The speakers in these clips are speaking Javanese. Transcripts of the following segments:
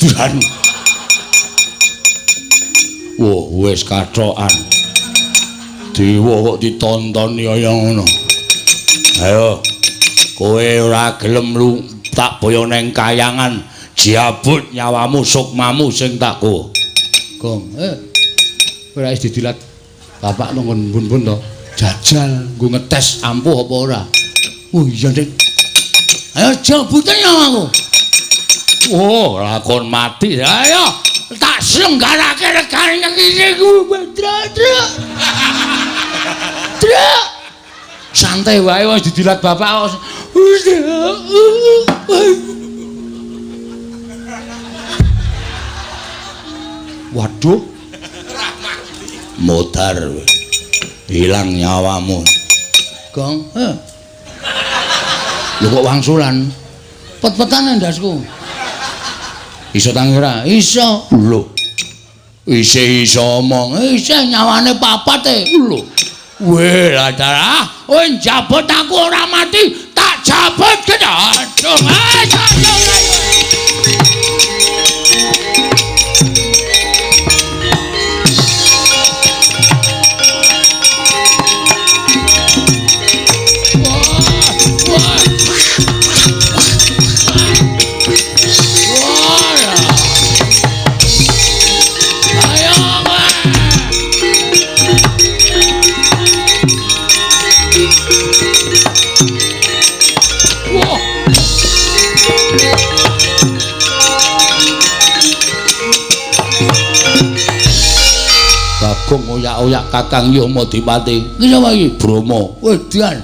Dan. Wah, wis kathokan. Dewa kok ditontoni kaya ngono. Ayo. Kowe ora gelem lu tak boyo neng kayangan, jabut nyawamu sukmamu sing tak kowe. Gong, ora wis didilat bapak nang bun-bun to. Jajal nggo ngetes ampuh apa ora. Oh iya, Dik. Ayo jabute nyawaku. Oh, lakon mati. Ayo tak slenggarake regane iki ku, Dra. Santai wae wis didilat bapak. Waduh. Modar. Hilang nyawamu. Gong, lho kok wangsulan? Pet-petan ndasku. Iso tangi ora? Iso. Lho. Iso omong. Iso nyawane papat lho. Weh, ladara, njabut aku ora mati, tak jabut kedadung. Oyak-oyak Kakang Yamadipati. Iki sapa iki? Brama. Wedian.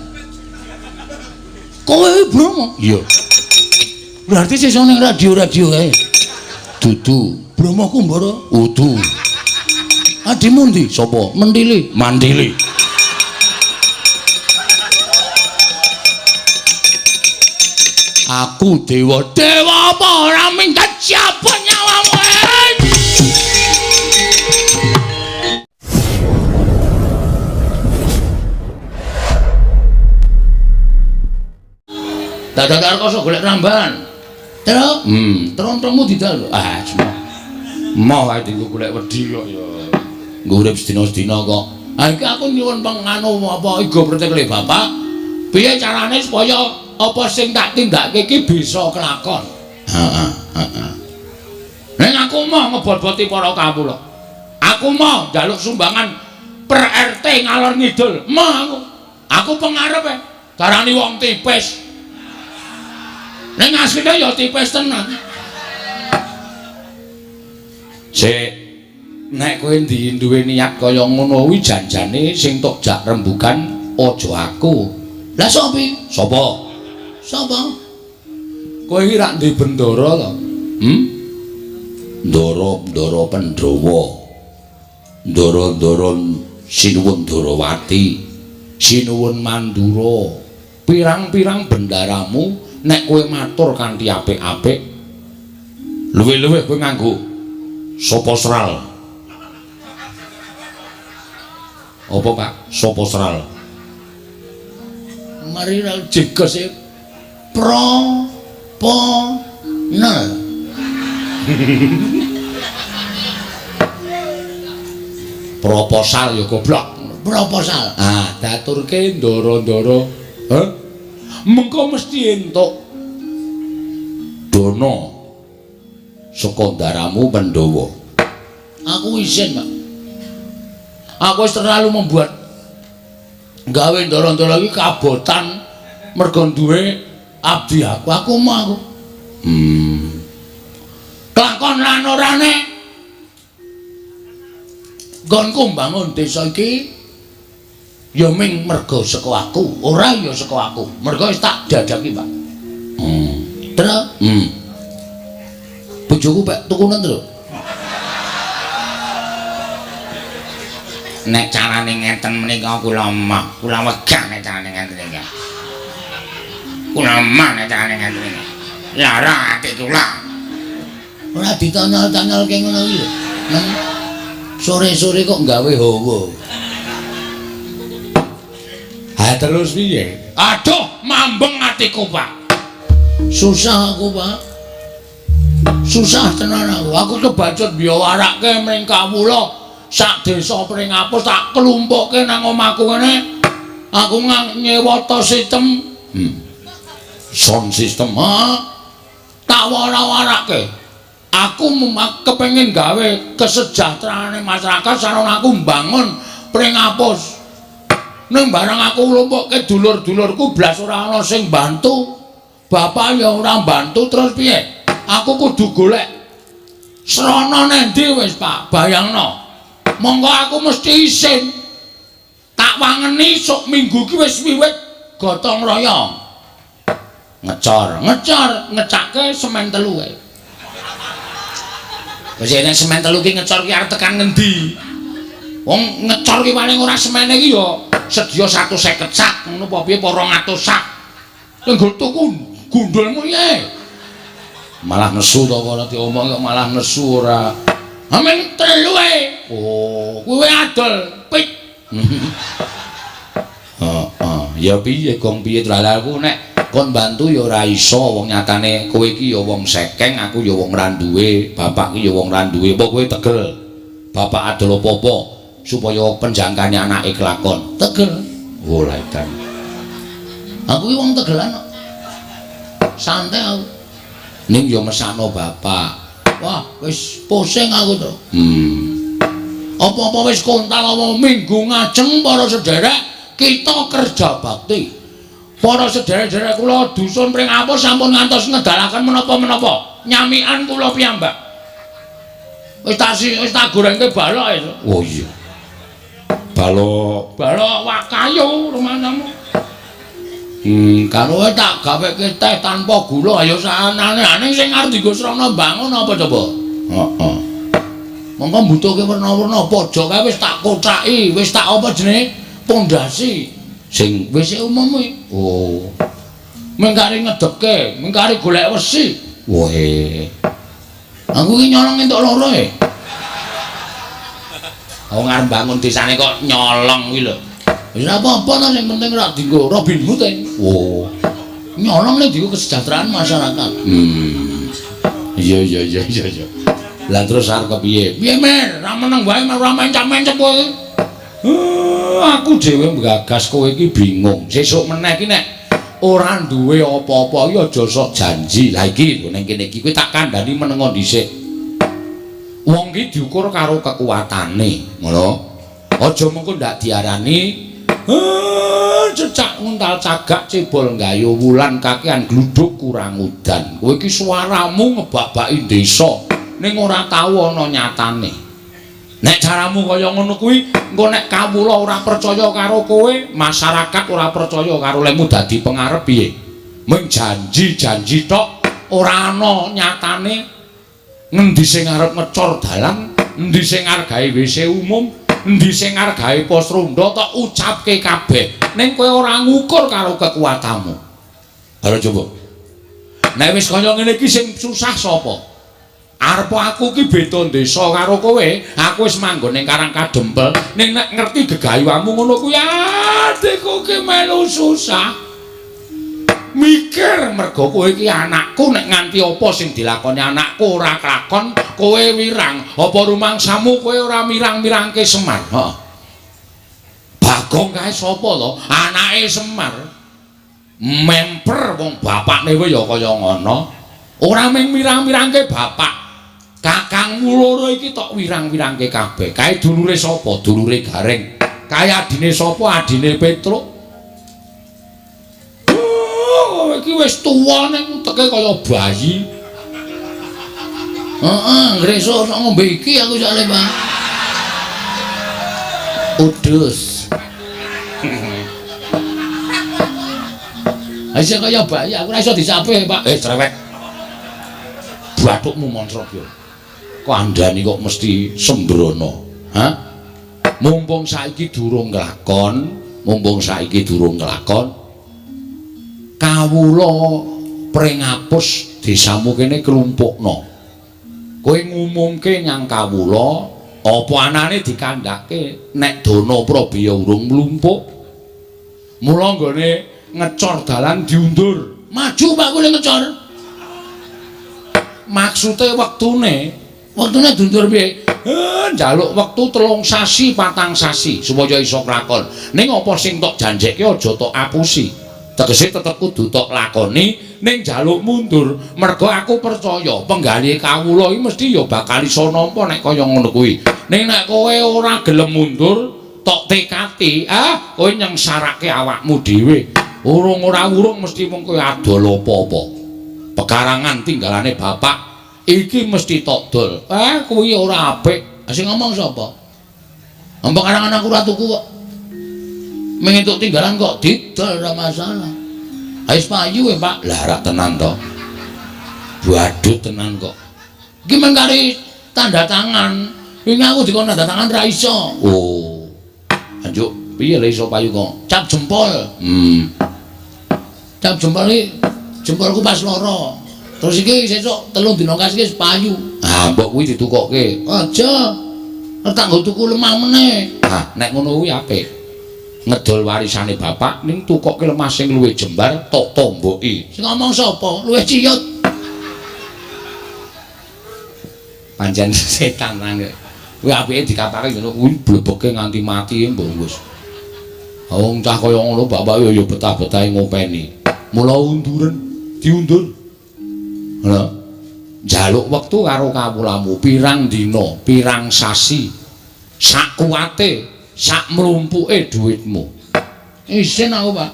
Kowe iki Brama? Iya. Berarti sesuk ning radio-radio kae. Dudu. Brama Kumbara? Udu. Adimu ndi? Sapa? Mendili. Mandili. Aku dewa. Dewa apa ora minggat jabut nyawamu. Dadak arkoso golek ramban. Terus? Terong-terongmu didal. Semua. Mau ae dienggo golek wedi kok ya. Nggo urip sedina-sedina kok. Iki aku nyuwun penganu apa iga pretekle Bapak. Piye carane supaya apa sing tak tindakke iki bisa kelakon? Heeh. Nek aku mau ngebot-boti para kawula. Aku mau njaluk sumbangan per RT ngalor ngidul. Mau aku. Aku pengarepe darani wong tipis. Nek asline ya tipis tenan. Sik, nek kowe duwe niat kaya ngono kuwi janjane sing tok jak rembugan aja aku. Lah sopi? Sapa? Sapa? Kowe iki rak ndek bendara to? Ndara Pandhawa. Ndara Sinuwun Darawati. Sinuwun Mandura. Pirang-pirang bendaramu nek kowe matur kanthi apik-apik luwih-luwih kowe nganggo soposral. Apa Pak? Soposral. Mari ra jegese nel. Proposal ya goblok. Proposal. Daturke ndara-ndara. Mengko mesti entuk dana saka ndaramu Pandhawa. Aku isin, Pak. Aku wis terlalu membuat gawe ndara-ndara iki kabotan mergo duwe abdi aku. Aku mau. Kelakon lan orane nggonku mbangun desa iki ya ming mergo saka aku, ora ya saka aku. Mergo wis tak dadaki, Pak. Terus? Bojoku Pak tukunen lho. Nek carane ngeten menika kula wegah nek carane ngeten iki. Kula nek carane ngeten iki. Lara ati kula. Ora ditanyal-tanyalke ngono iki lho. Sore-sore kok gawe hawa. Terus piye? Aduh, mambeng atiku, Pak. Susah aku, Pak. Susah tenan aku. Aku kebacut biawarake mring kawula sak desa Pringapus tak kelumpukke nang omahku kene. Aku nyewa to sistem sound system tak wara-warake. Aku kepengin gawe kesejahteraane masyarakat sarana aku mbangun Pringapus. Ning barang aku lumpukke dulur-dulurku blas ora ana sing bantu. Bapak ya ora bantu terus piye? Aku kudu golek srana nendi wis Pak, bayangno. Monggo aku mesti isin. Tak wangeni sok minggu ki wis wiwit gotong royong. Ngecake semen 3 kae. Wis nek semen 3 ki ngecor ki arep tekan ngendi? Wong ngecor ki paling ora semene ki ya sedia 150 sak, ngono apa piye 200 sak. Sing tuku gundulmu ye. Malah nesu to kok diomong kok malah nesu ora. Amen 3 ae. Oh, kuwi adol pit. Ya piye gong piye lalaku nek kon bantu ya ora iso wong nyatane kowe iki ya wong sekeng, aku ya wong ra duwe, bapak ki ya wong ra duwe. Apa kowe tegel? Bapak adol apa-apa supaya penjangkane anake kelakon. Tegel. Oh, laitan. Aku ki wong tegelan kok. Santai aku. Ning ya mesakno bapak. Wah, wis pusing aku to. Apa-apa wis kontal apa minggu ngajeng para sederek kita kerja bakti. Para sederek-sederek kula dusun Pringapus sampun ngantos ngedalaken menapa-menapa. Nyamikan kula piyambak. Wis tak gorengke balok itu. Oh iya. Balok wakayu rumanamu. Karo tak gaweke teh tanpa gula ya sanane. Ning sing arep dienggo srana bangun apa coba? Heeh. Monggo mbutuhke werna-werna pojok kae wis tak kocaki, wis tak apa jenenge? Pondasi sing wis umum kuwi. Oh. Mengkari ngedepke, mengkari golek wesi. Woe. Aku iki nyolong entuk loro e. Aku ngarep bangun desane kok nyolong kuwi lho. Wis apa-apa to sing penting ora dienggo Robin Hood e. Oh. Nyolong nek dienggo kesejahteraan masyarakat. Iya. Lah terus arep kepiye? Piye men? Ra meneng wae ora mencap-mencep kowe. Aku dhewe mgagas kowe iki bingung. Sesuk meneh iki nek ora duwe apa-apa iki aja sok janji. Lah iki ning kene iki kowe tak kandhani menengo dhisik. Wong iki diukur karo kekuatane, ngono. Aja mengko ndak diarani cecak nguntal cagak cebol nggayo wulan kakean gluduk kurang udan. Kowe iki suaramu ngebabaki desa. Ning ora tau ana nyatane. Nek caramu kaya ngono kuwi, engko nek kawula ora percaya karo kowe, masyarakat ora percaya karo lemu dadi pengarep piye? Mung janji-janji tok, ora ana nyatane. Ngendi sing arep ngecor dalan, endi sing arep gawe WC umum, endi sing arep gawe pos ronda tok ucapke kabeh. Ning kowe ora ngukur karo kekuatanmu. Ayo coba. Nek wis kaya ngene iki sing susah sapa? Arep aku ki beda desa karo kowe, aku wis manggon ning Karang Kadempel, ning nek ngerti gegayuhanmu ngono kuwi adikku ki melu susah. Mikir mergo kowe iki anakku nek nganti apa sing dilakoni anakku ora kelakon, kowe wirang. Apa rumangsamu kowe ora mirang-mirangke Semar? Heeh. Bagong kae sapa to? Anake Semar. Memper wong bapakne kowe ya kaya ngono. Ora mung mirang-mirangke bapak. Kakangmu loro iki tok wirang-wirangke kabeh. Kae dulure sapa? Dulure Gareng. Kae adine sapa? Adine Petruk. Oh, iki wis tuwa ning teke kaya bayi. Heeh, ngresuk sok ngombe iki aku sak Pak. Udus. Aja kaya bayi, aku ora iso disape, Pak. Cerewet. Bathukmu montrok yo. Kandhani kok mesti sembrono. Hah? Mumpung saiki durung nglakon, kawula Pringapus desamu kene kelumpukna. Kowe ngumumke nyang kawula, apa anane dikandhake nek Dana Prabeya urung mlumpuk. Mula nggone ngecor dalan diundur. Maju Pak kowe ngecor. maksude wektune dundur piye njaluk wektu 3 sasi 4 sasi supaya iso klakon ning apa sing tok janjekke aja tok apusi tegese tetep kudu tok lakoni ning njaluk mundur mergo aku percaya penggali kawula iki mesti ya bakal iso nampa nek kaya ngono kuwi ning nek kowe ora gelem mundur tok tekati kowe nyengsarake awakmu dhewe urung ora urung mesti mung kowe adol apa-apa pekarangan tinggalane bapak iki mesti tok dol kuwi ora apik sing ngomong sapa ambek karangan aku ora tuku kok mengentuk tinggalan kok didol ora masalah ayo payu Pak lah rak tenan to badut tenan kok iki mengkari tanda tangan wingi aku dikon tanda tangan ra iso oh anjuk piye lho iso payu kok cap jempol cap jempol iki jempolku pas loro terus iki sesuk 3 dina kas iki payu mbok kuwi ditukokke aja tak nggo tuku lemah meneh nek ngono kuwi apik ngedol warisane bapak ning tukokke lemah sing luwih jembar tok tomboki sing ngomong sapa luwih ciyut pancen setan nang kuwi apike dikapake ngono kuwi blebeke nganti mati mbok wis wong cah kaya ngono bapak yo betah-betahe ngopeni mula unduren diundur lho njaluk wektu karo kawulamu pirang dina pirang sasi sak kuwate sak mlumpuke dhuwitmu isin aku Pak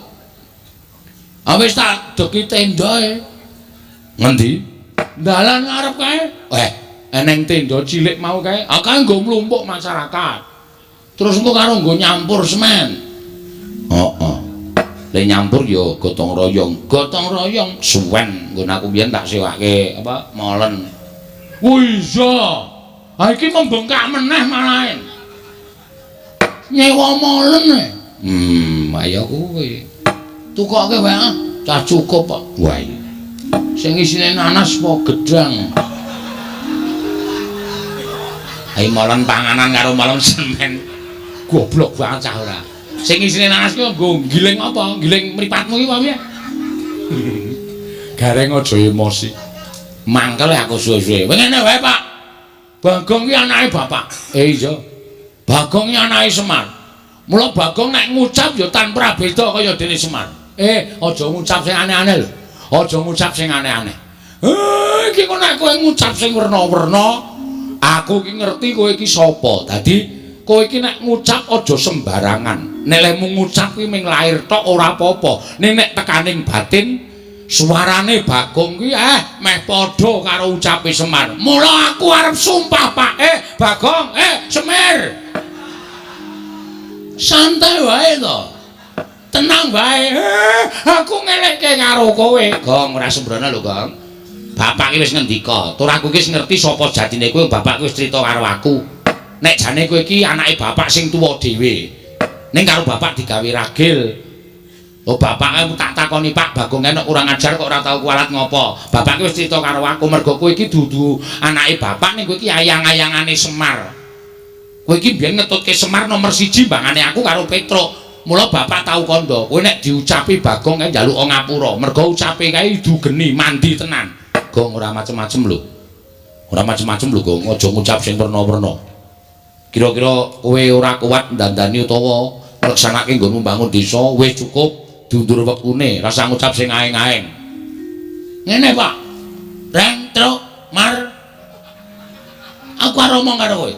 wis tak deki tendae ngendi dalan ngarep kae eneng tenda cilik mau kae kanggo mlumpuk masyarakat terus engko karo nggo nyampur semen le nyampur ya gotong royong suwen nggon aku biyen tak sewake apa molen wis iki membengkak meneh malahe nyewa molen ayo kuwi tukoke wae cah cukup kok wah sing isine nanas apa gedang ayo molen panganan karo molen semen goblok banget cah ora sing isine nanas ki nggo giling apa? Giling mripatmu ki apa piye? Gareng aja emosi. Mangkel aku suwe-suwe. Ngene wae, Pak. Bagong ki anake bapak. Iya. Bagong ki anake Semar. Mula Bagong nek ngucap ya tanpa beda kaya dene Semar. Aja ngucap sing aneh-aneh lho. Aja ngucap sing aneh-aneh. Iki kok nek kowe ngucap sing werna-werna, aku ki ngerti kowe iki sapa. Dadi kowe iki nek ngucap aja sembarangan. Nek lemu ngucap kuwi ming lair tok ora apa-apa. Ning nek tekaning batin suarane Bagong kuwi meh padha karo ucape Semar. Mula aku arep sumpah, Pak. Bagong, Semar. Santai wae to. Tenang wae. Aku ngelekke karo kowe. Gong ora sembrono lho, Gong. Bapak ki wis ngendika, tur aku ki wis ngerti sapa jatine kowe. Bapak wis crita karo aku. Nek jane kowe iki anake bapak sing tuwa dhewe. Ning karo bapak digawe ragil. Oh bapak tak takoni Pak Bagong nek kurang ajar kok ora tau kualat ngopo. Bapak wis crita karo aku mergo kowe iki dudu anake bapak ning kowe iki ayang-ayangane Semar. Kowe iki biyen ngetutke Semar nomor 1 bangane aku karo Petruk. Mula bapak tau kandha kowe nek diucapi Bagong kae njaluk ngapura. Mergo ucape kae dugeni mandi tenan. Gong ora macem-macem lho. Ora macem-macem lho Gong, aja ngucap sing werna-werna. Kira-kira kowe ora kuat ndandani utawa ngleksanake nggonmu mbangun desa wis cukup diundur wektune rasa ngucap sing aeng-aeng ngene Pak Reng Truk Mar aku arep ngomong karo kowe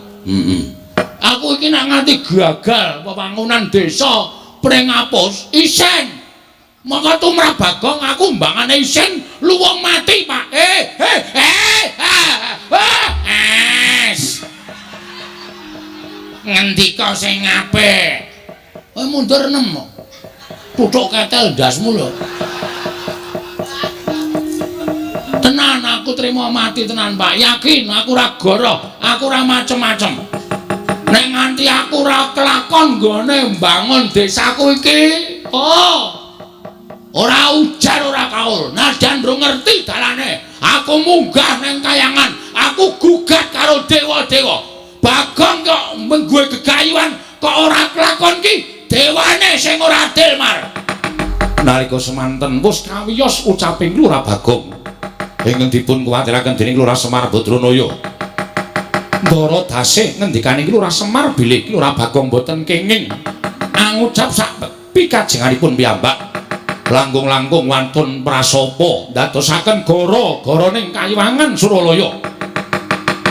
aku iki nek nganti gagal pembangunan desa pring ngapus isen mongko tumrap Bagong aku mbangane isen luwung mati Pak ngendika sing apik kowe mundur nem tuthuk ketel ndasmu lho tenan aku trimo mati tenan Pak yakin aku ora goroh aku ora macem-macem nek nganti aku ora kelakon nggone mbangun desaku iki ora ujar ora kaul najan ndro ngerti dalane aku munggah ning kayangan aku gugat karo dewa-dewa Bagong kok mengguwe gegayuhan kok ora kelakon ki dewane sing ora adil Mar nalika semanten wis kawiyos ucaping ora Bagong Ingkang dipun kuwatiraken dening Lurah Semar Badranaya. Ndara dasih ngendikane iki Lurah Semar bilih iki Lurah Bagong boten kenging ngucap sak pikajenganipun piyambak. Langkung-langkung wantun prasapa ndadosaken gara-garaning Kayiwangan Suralaya.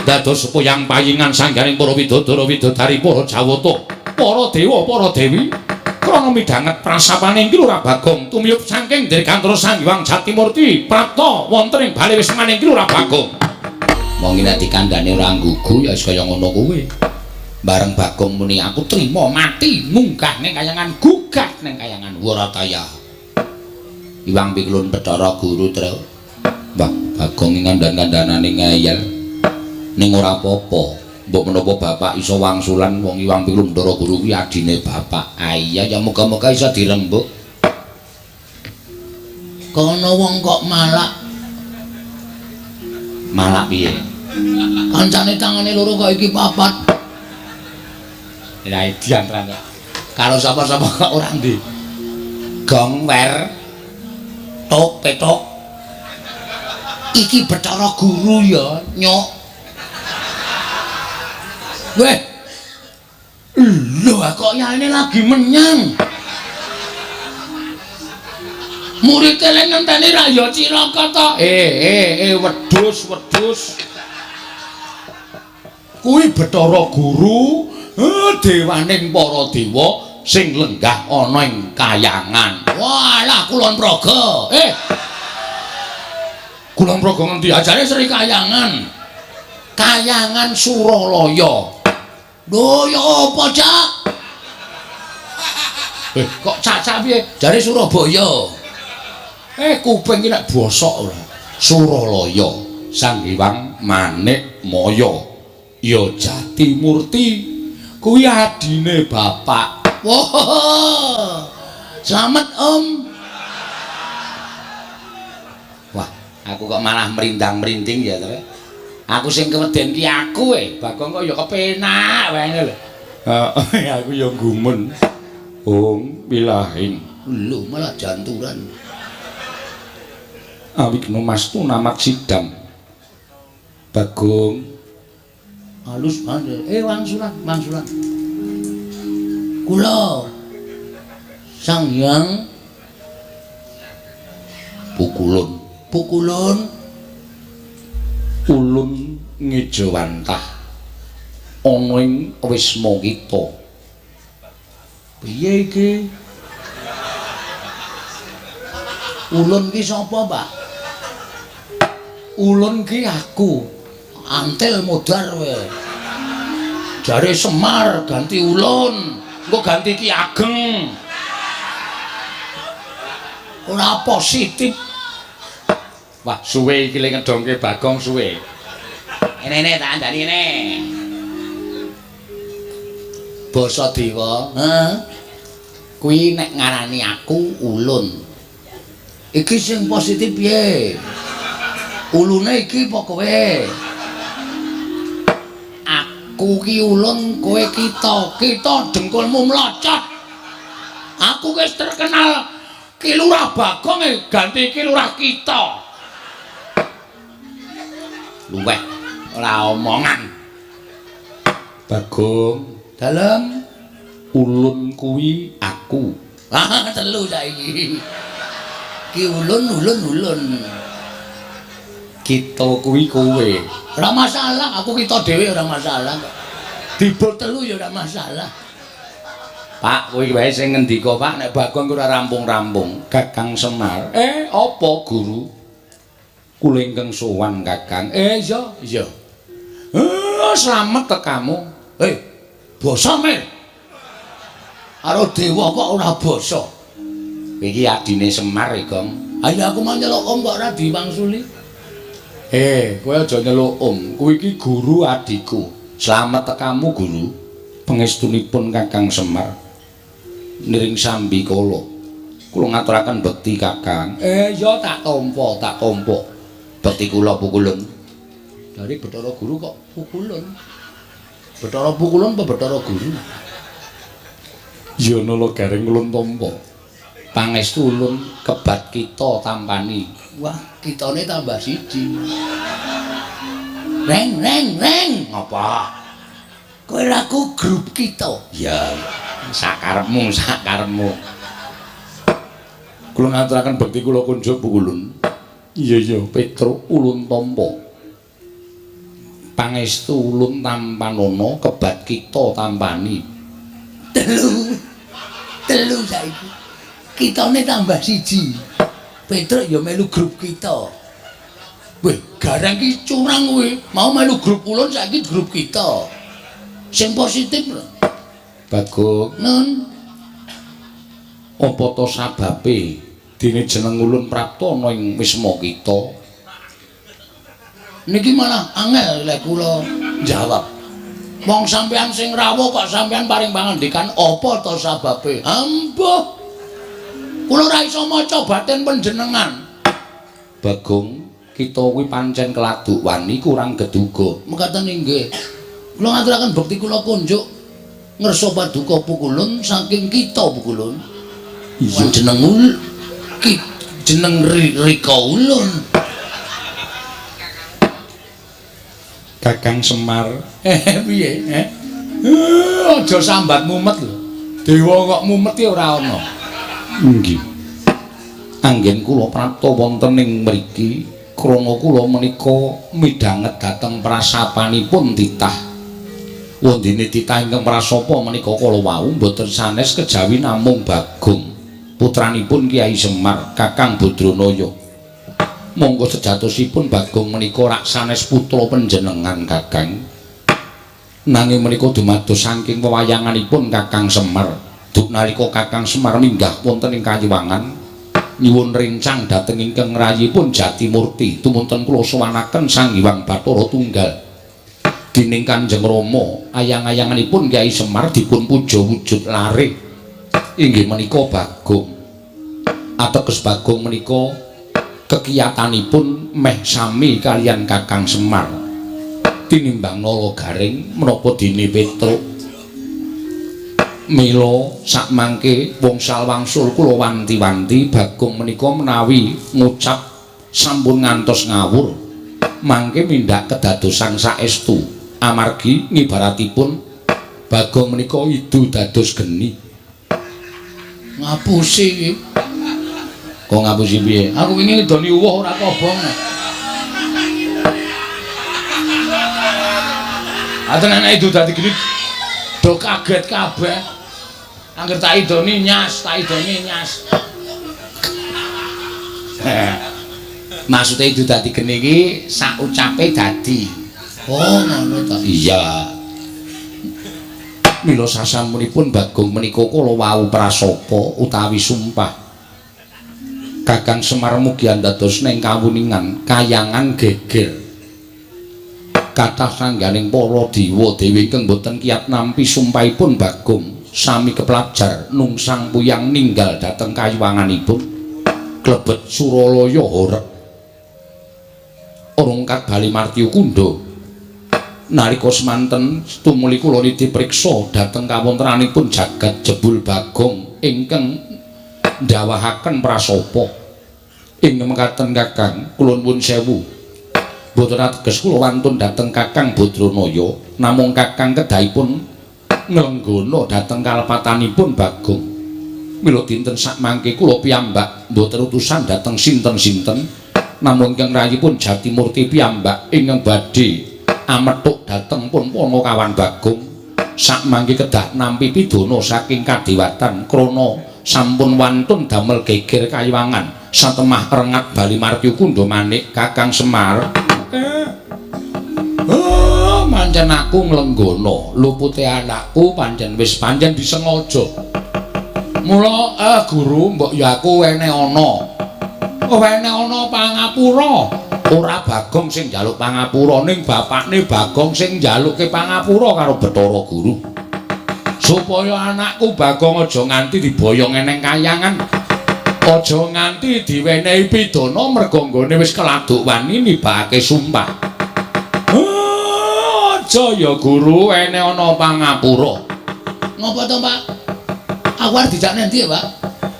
Dados puyang payingan sanggaring para widodara-widodari para Jawata, para dewa, para dewi. Krana midhanget prasapaning iki Lurah Bagong tumiyup saking Dirgantara Sang Hyang Jatimurti prapta wonten ing bali wismaning iki Lurah Bagong. Mongki nek dikandhani ora nggugu ya wis kaya ngono kuwi. Bareng Bagong muni aku trima mati munggah ning kayangan gugah ning kayangan Warataya. Iwang Pikulun Bathara Guru terus. Mbah Bagong ngandhan-kandhanane ngeyel ning ora apa-apa. Mbok menapa bapak iso wangsulan wong Iwang Pikulun Bathara Guru kuwi adine bapak. Iya ya muga-muga iso dirembuk. Kono wong kok malak. Malak piye? Kancane tangane loro kok iki papat. Lah diantrane. Karo sapa-sapa kok ora ndi. Gong wer. Tok petok. Iki Bathara Guru ya, Nyok. Weh. Lho kok yaene lagi menyang. Murid eleng ngenteni ra ya Ciraka to. Wedhus. Kuwi Bathara Guru, dewaning para dewa sing lenggah ana ing kayangan. Walah Kulon Praga. Kulon Praga ngendi ajare Sri Kayangan. Kayangan Suralaya. Lho ya apa, Cak? Kok Cak piye? Jare Surabaya. Kuping iki nek bosok ora. Suralaya, Sang Hyang Manikmaya. Ya Jatimurti kuwi adine bapak. Wah. Selamat Om. Wah, aku kok malah merindang-merinding ya to. Aku sing keweden ki aku Bagong kok ya kepenak wae lho. Heeh, aku ya gumun. Om bilahing. Lho malah janturan. Awikna mastu namak sidam. Bagong halus banget. Wangsulan. Kula Sang Hyang Pukulun ulun ngejawantah ana ing wisma kita. Piye iki? Ulun ki sapa, Pak? Ulun ki aku. Antil modar we. Jare Semar ganti Ulun, engko ganti Ki Ageng. Ora positif. Wah, suwe iki le ngedongke Bagong suwe. Ene tak andani ne. Basa dewa, kuwi nek ngarani aku Ulun. Iki sing positif piye? Ulune iki apa kowe? Aku ki Ulun, kowe kita dengkulmu mlocot. Aku wis terkenal Ki Lurah Bagong ganti Ki Lurah kita. Luweh ora omongan. Bagong, dalem Ulun kuwi aku. Telu saiki. Ki Ulun. Kita kuwi kowe. Ora masalah, aku kita dhewe ora masalah kok. Dibol telu ya ora masalah. Pak, kowe wae sing ngendika, Pak, nek Bagong ora rampung-rampung. Kakang Semar. Apa Guru? Kula ingkang sowan Kakang. Iya. Slamet tekamu. Basa men. Karo dewa kok ora basa. Iki adine Semar, Gong. Ayo aku mau nyeluk Om kok ora diwangsuli. Kowe aja nyeluk Om. Kuwi iki guru adikku. Slamet tekamu, Guru. Pangestunipun Kakang Semar. Niring sambi kala. Kula ngaturaken bekti Kakang. Ya tak tampa. Bekti kula Pukulun. Dari Bathara Guru kok Pukulun. Bathara Pukulun apa Bathara Guru? Ya nala gareng ulun tampa. pangestu ulun kebat kita tampani. Wah, kitane tambah siji. Reng. Apa? Kowe laku grup kita. Ya, sakarepmu. Kula ngaturaken bekti kula kunjuk Bu Ulun. Iya, Petro Ulun Tampa. Pangestu ulun tampanana kebat kita tampani. Telu saiki. Kitane tambah siji. Petro ya melu grup kita. Weh, garang ki curang kowe. Mau melu grup ulun saiki grup kita. Sing positif lho. Bagong. Nun. Apa to sababe dene jeneng ulun praptana ing wisma kita? Niki malah angel lek kula jawab. Wong sampean sing rawuh kok sampean paring pangandikan apa to sababe? Ambuh. Kula ora iso maca batin panjenengan. Bagong, kita kuwi pancen keladuk wani kurang geduga. Mekaten inggih. Kula ngaturaken bekti kula kunjuk ngersa paduka pukulun saking kita pukulun. Iya jeneng Rika Ulun. Kakang Semar. Piye? Aja sambat mumet lho. Dewa kok mumet ya ora ana. Nggih. Anggen kula prapta wonten ing mriki krana kula menika midhanget dhateng prasapanipun titah. Wondene titah ingkang prasapa menika kala wau boten sanes kejawi namung Bagong putranipun Kyai Semar Kakang Badranaya. Monggo sejatosipun Bagong menika rak sanes putra panjenengan Kakang. Nanging menika dumados saking wewayanganipun Kakang Semar. Duk nalika Kakang Semar minggah wonten ing Kayiwangan nyuwun rencang dhateng ingkang rayipun Jatimurti tumunten kula sowanaken Sang Hyang Bathara Tunggal. Dening Kanjeng Rama ayang-ayanganipun Kyai Semar dipun puja wujud lare inggih menika Bagong. Ateges Bagong menika kekiyatanipun meh sami kalian Kakang Semar tinimbang Nala Garing menapa dene Petruk. Mila sakmangke wangsul wangsul kula wanti-wanti Bagong menika menawi ngucap sampun ngantos ngawur mangke mindak kedadosan saestu amargi ngibaratipun Bagong menika idu dados geni. Ngapusi. Kok ngapusi piye? Aku wingi ngidoni uwuh ora kobong. Aten anak idu dadi geni do kaget kabeh. Angger tak idoni nyas. Maksudnya itu dadi geni iki sak ucape dadi. Oh, ngono ta. Iya. Mila sasampunipun Bagong menika kala wau prasapa utawi sumpah. Kakang Semar mugi dados ning kawuningan kayangan geger. Kathah sangganing para dewa-dewi ingkang boten kiyat nampi sumpahipun Bagong sami kepelajar nungsang puyang ninggal dhateng kayiwanganipun klebet Suralaya horeg. Rungkat bali Martya Kunda. Nalika semanten tumuli kula dipriksa dhateng kawontenanipun jagat jebul Bagong ingkang ndawahaken prasapa. Ing mekaten Kakang kula nuwun sewu. Boten ateges kula wantun dhateng Kakang Badranaya namung Kakang kedahipun nglenggana dhateng kalepatanipun Bagong. Mila dinten sakmangke kula piyambak boten utusan dhateng sinten-sinten namung ingkang rayipun Jatimurti piyambak ingkang badhe amethuk dhateng pun Panakawan Bagong sakmangke kedah nampi pidana saking kadewatan krana sampun wantun damel geger Kayiwangan satemah rengat bali Martya Kunda manik Kakang Semar. Oh, pancen aku nglenggana lupute anakku pancen wis pancen disengaja. Mula guru mbok ya aku wene ana. Wene ana pangapura. Ora Bagong sing njaluk pangapura ning bapakne Bagong sing njalukke pangapura karo Bathara Guru. Supaya anakku Bagong aja nganti diboyong eneng kayangan. Aja nganti diwenehi pidana merga nggone wis keladuk wani nibakake sumpah. Aja ya Guru ene ana pangapura. Ngopo to, Pak? Aku arep dijak nang ndi, Pak?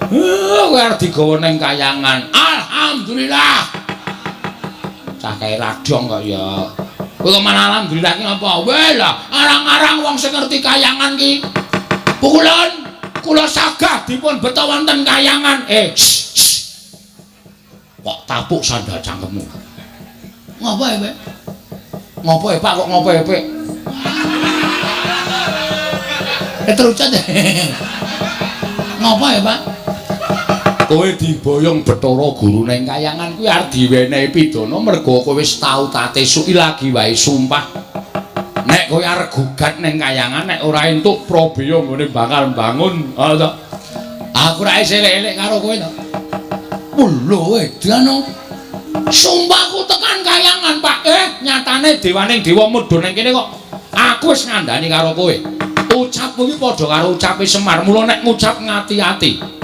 Kowe arep digawa ning kayangan. Alhamdulillah. Cah kae radong kok ya. Kowe kok malah alhamdulillah ki apa? Weh lah, arang-arang wong sing ngerti kayangan ki. Pukulan kula sagah dipun beto wonten kayangan. Kok tapuk sandal cangkemmu. Ngopo ya, Pak? Ngopo ya, Pak? Kok ngopo ya, Pak? Terucat ya. Ngopo ya, Pak? Kowe diboyong Bathara Guru ning kayangan kuwi arep diwenehi pidana merga kowe wis tau tak tesuki lagi wae sumpah. Nek kowe arep gugat ning kayangan nek ora entuk Prabeya nggone bakal bangun. Aku ra elek-elek karo kowe to. Lho edan. Sumpahku tekan kayangan, Pak. Nyatane dewaning dewa mudhun ning kene kok aku wis ngandani karo kowe. Ucapmu iki padha karo ucape Semar, mula nek ngucap ngati-ati.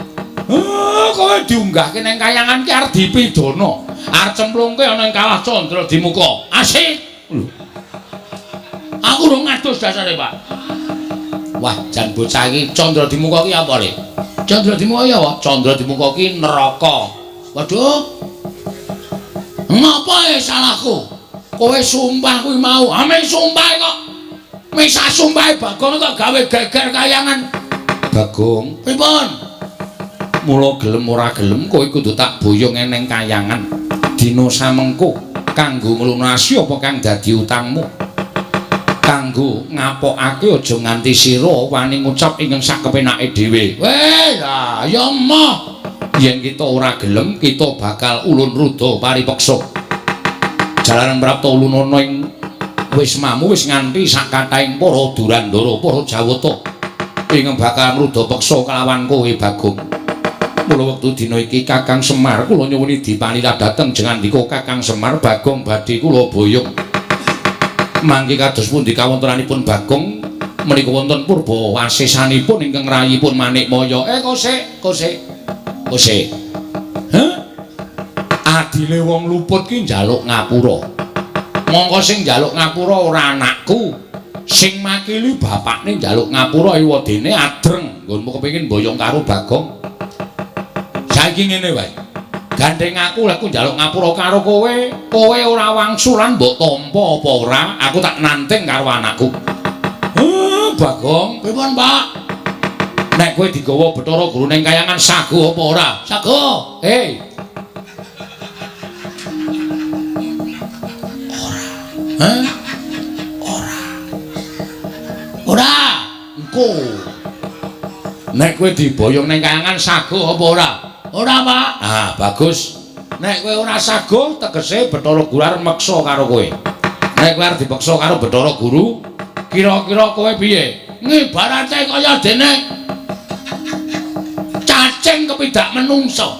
Kowe diunggahke ning kayangan ki arep dipidana. Arep cemplungke ana ing kawah Candra Dimuka. Asik. Lho. Aku ora ngadus dasare, Pak. Wah, jan bocah iki Candra Dimuka ki apa, Le? Candra Dimuka ya apa? Candra Dimuka ki neraka. Waduh. Ngapa salahku? Kowe sumpah kuwi mau. Ame sumpah kok. Misa sumpah Bagong kok gawe geger kayangan. Bagong. Pripun? Mula gelem ora gelem kowe kudu tak boyong ning kayangan dina samengko kanggo nglunasi apa kang dadi utangmu kanggo ngapokake aja nganti sira wani ngucap ing sak kepenake dhewe. Weh lah ya moh yen kita ora gelem kita bakal ulun ruda paripeksa jalaran prapta ulun ana ing wismamu wis nganti sak kathahing para durandara para jawata ing bakal ruda peksa kelawan kowe Bagong. Mula wektu dina iki Kakang Semar kula nyuwuni dipanilah dhateng jengandika Kakang Semar Bagong badhe kula boyong. Mangke kados pundi kawontenanipun Bagong menika wonten purba wasesanipun ingkang rayipun Manikmaya. Kosek. Adile wong luput ki njaluk ngapura. Mongko sing njaluk ngapura ora anakku. Sing makili bapakne njaluk ngapura iwadene adreng nggonmu kepengin boyong karo Bagong. Saiki ngene wae. Gandeng aku lek njaluk ngapura karo kowe, kowe ora wangsulan mbok tampa apa ora, aku tak nanting karo anakku. Bagong, pripun, Pak? Nek kowe digawa Bathara Guru ning kayangan sago apa ora? Sago. Ora. Engko. Nek kowe diboyong ning kayangan sago apa ora? Ora, Pak. Ah, bagus. Nek kowe ora sago, tegese Bathara Guru arep meksa karo kowe. Nek kowe arep dipeksa karo Bathara Guru, kira-kira kowe piye? Ngibarate kaya dene cacing kepidak menungso.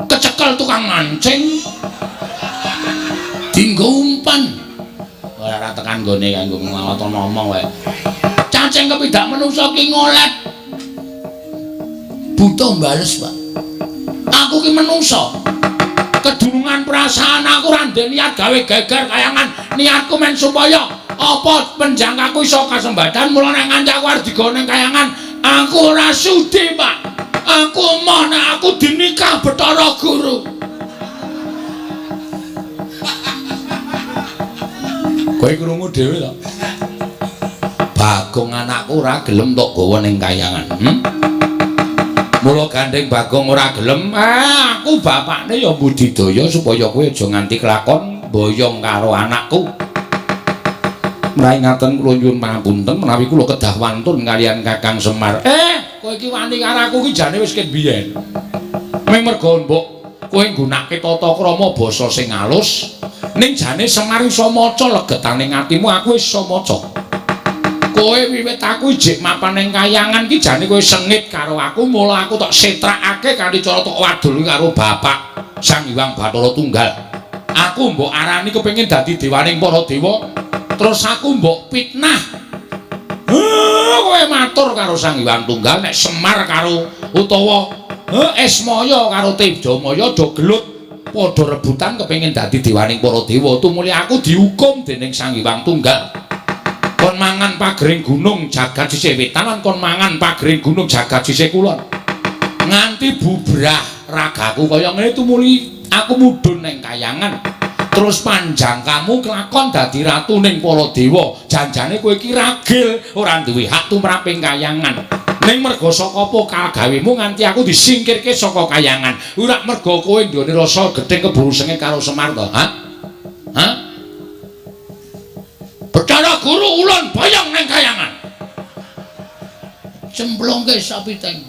Kecekel tukang mancing. Dinggo umpan. Ora tekan gone kanggo ngomong wae. Cacing kepidak menungso ki ngolet. Buta mbales, Pak. Aku ki menungso. Kedurungan perasaan aku ora ndek niat gawe geger kayangan. Niatku men supaya apa penjangkaku iso kasembadan mula nek ngancaku arep digone kayangan. Aku ora sudi, Pak. Aku mau nek aku dinikah Bathara Guru. Kowe krungu dhewe to. Bagong anakku ora gelem tok gawa ning kayangan. Mula gandeng Bagong ora gelem, aku bapakne ya budidaya supaya kowe aja nganti kelakon boyong karo anakku. Mrai ngaten kula nyuwun pangapunten menawi kula kedah wantun kaliyan Kakang Semar. Kowe iki wani karo aku ki jane wis ket biyen. Ming merga mbok kowe nggunakake tata krama basa sing alus, ning jane Semar iso maca legetaning atimu aku wis iso maca. Kowe wiwit aku ijik mapan ning kayangan ki jane kowe sengit karo aku, mula aku tok setrakake kanthi cara tok wadul karo bapak Sang Hyang Bathara Tunggal. Aku mbok arani kepengin dadi dewaning para dewa, terus aku mbok fitnah. Kowe matur karo Sang Hyang Tunggal nek Semar karo utawa Esmaya karo Tejamaya do gelut padha rebutan kepengin dadi dewaning para dewa. Tumuli aku dihukum dening Sang Hyang Tunggal. Kon mangan pagering gunung jagat sisih wetan lan kon mangan pagering gunung jagat sisih kulon. nganti bubrah ragaku kaya ngene tumuli aku mudhun ning kayangan. Terus panjang kamu kelakon dadi ratu ning para dewa. Janjane kowe iki ragil ora duwe hak tumraping kayangan. Ning merga saka apa kalgawemu nganti aku disingkirke saka kayangan. Ora merga kowe nduweni rasa gething keburu sengit karo Semar to, ha? Ha? Betara guru ulun boyong ning kayangan. Cemplungke sapiteng.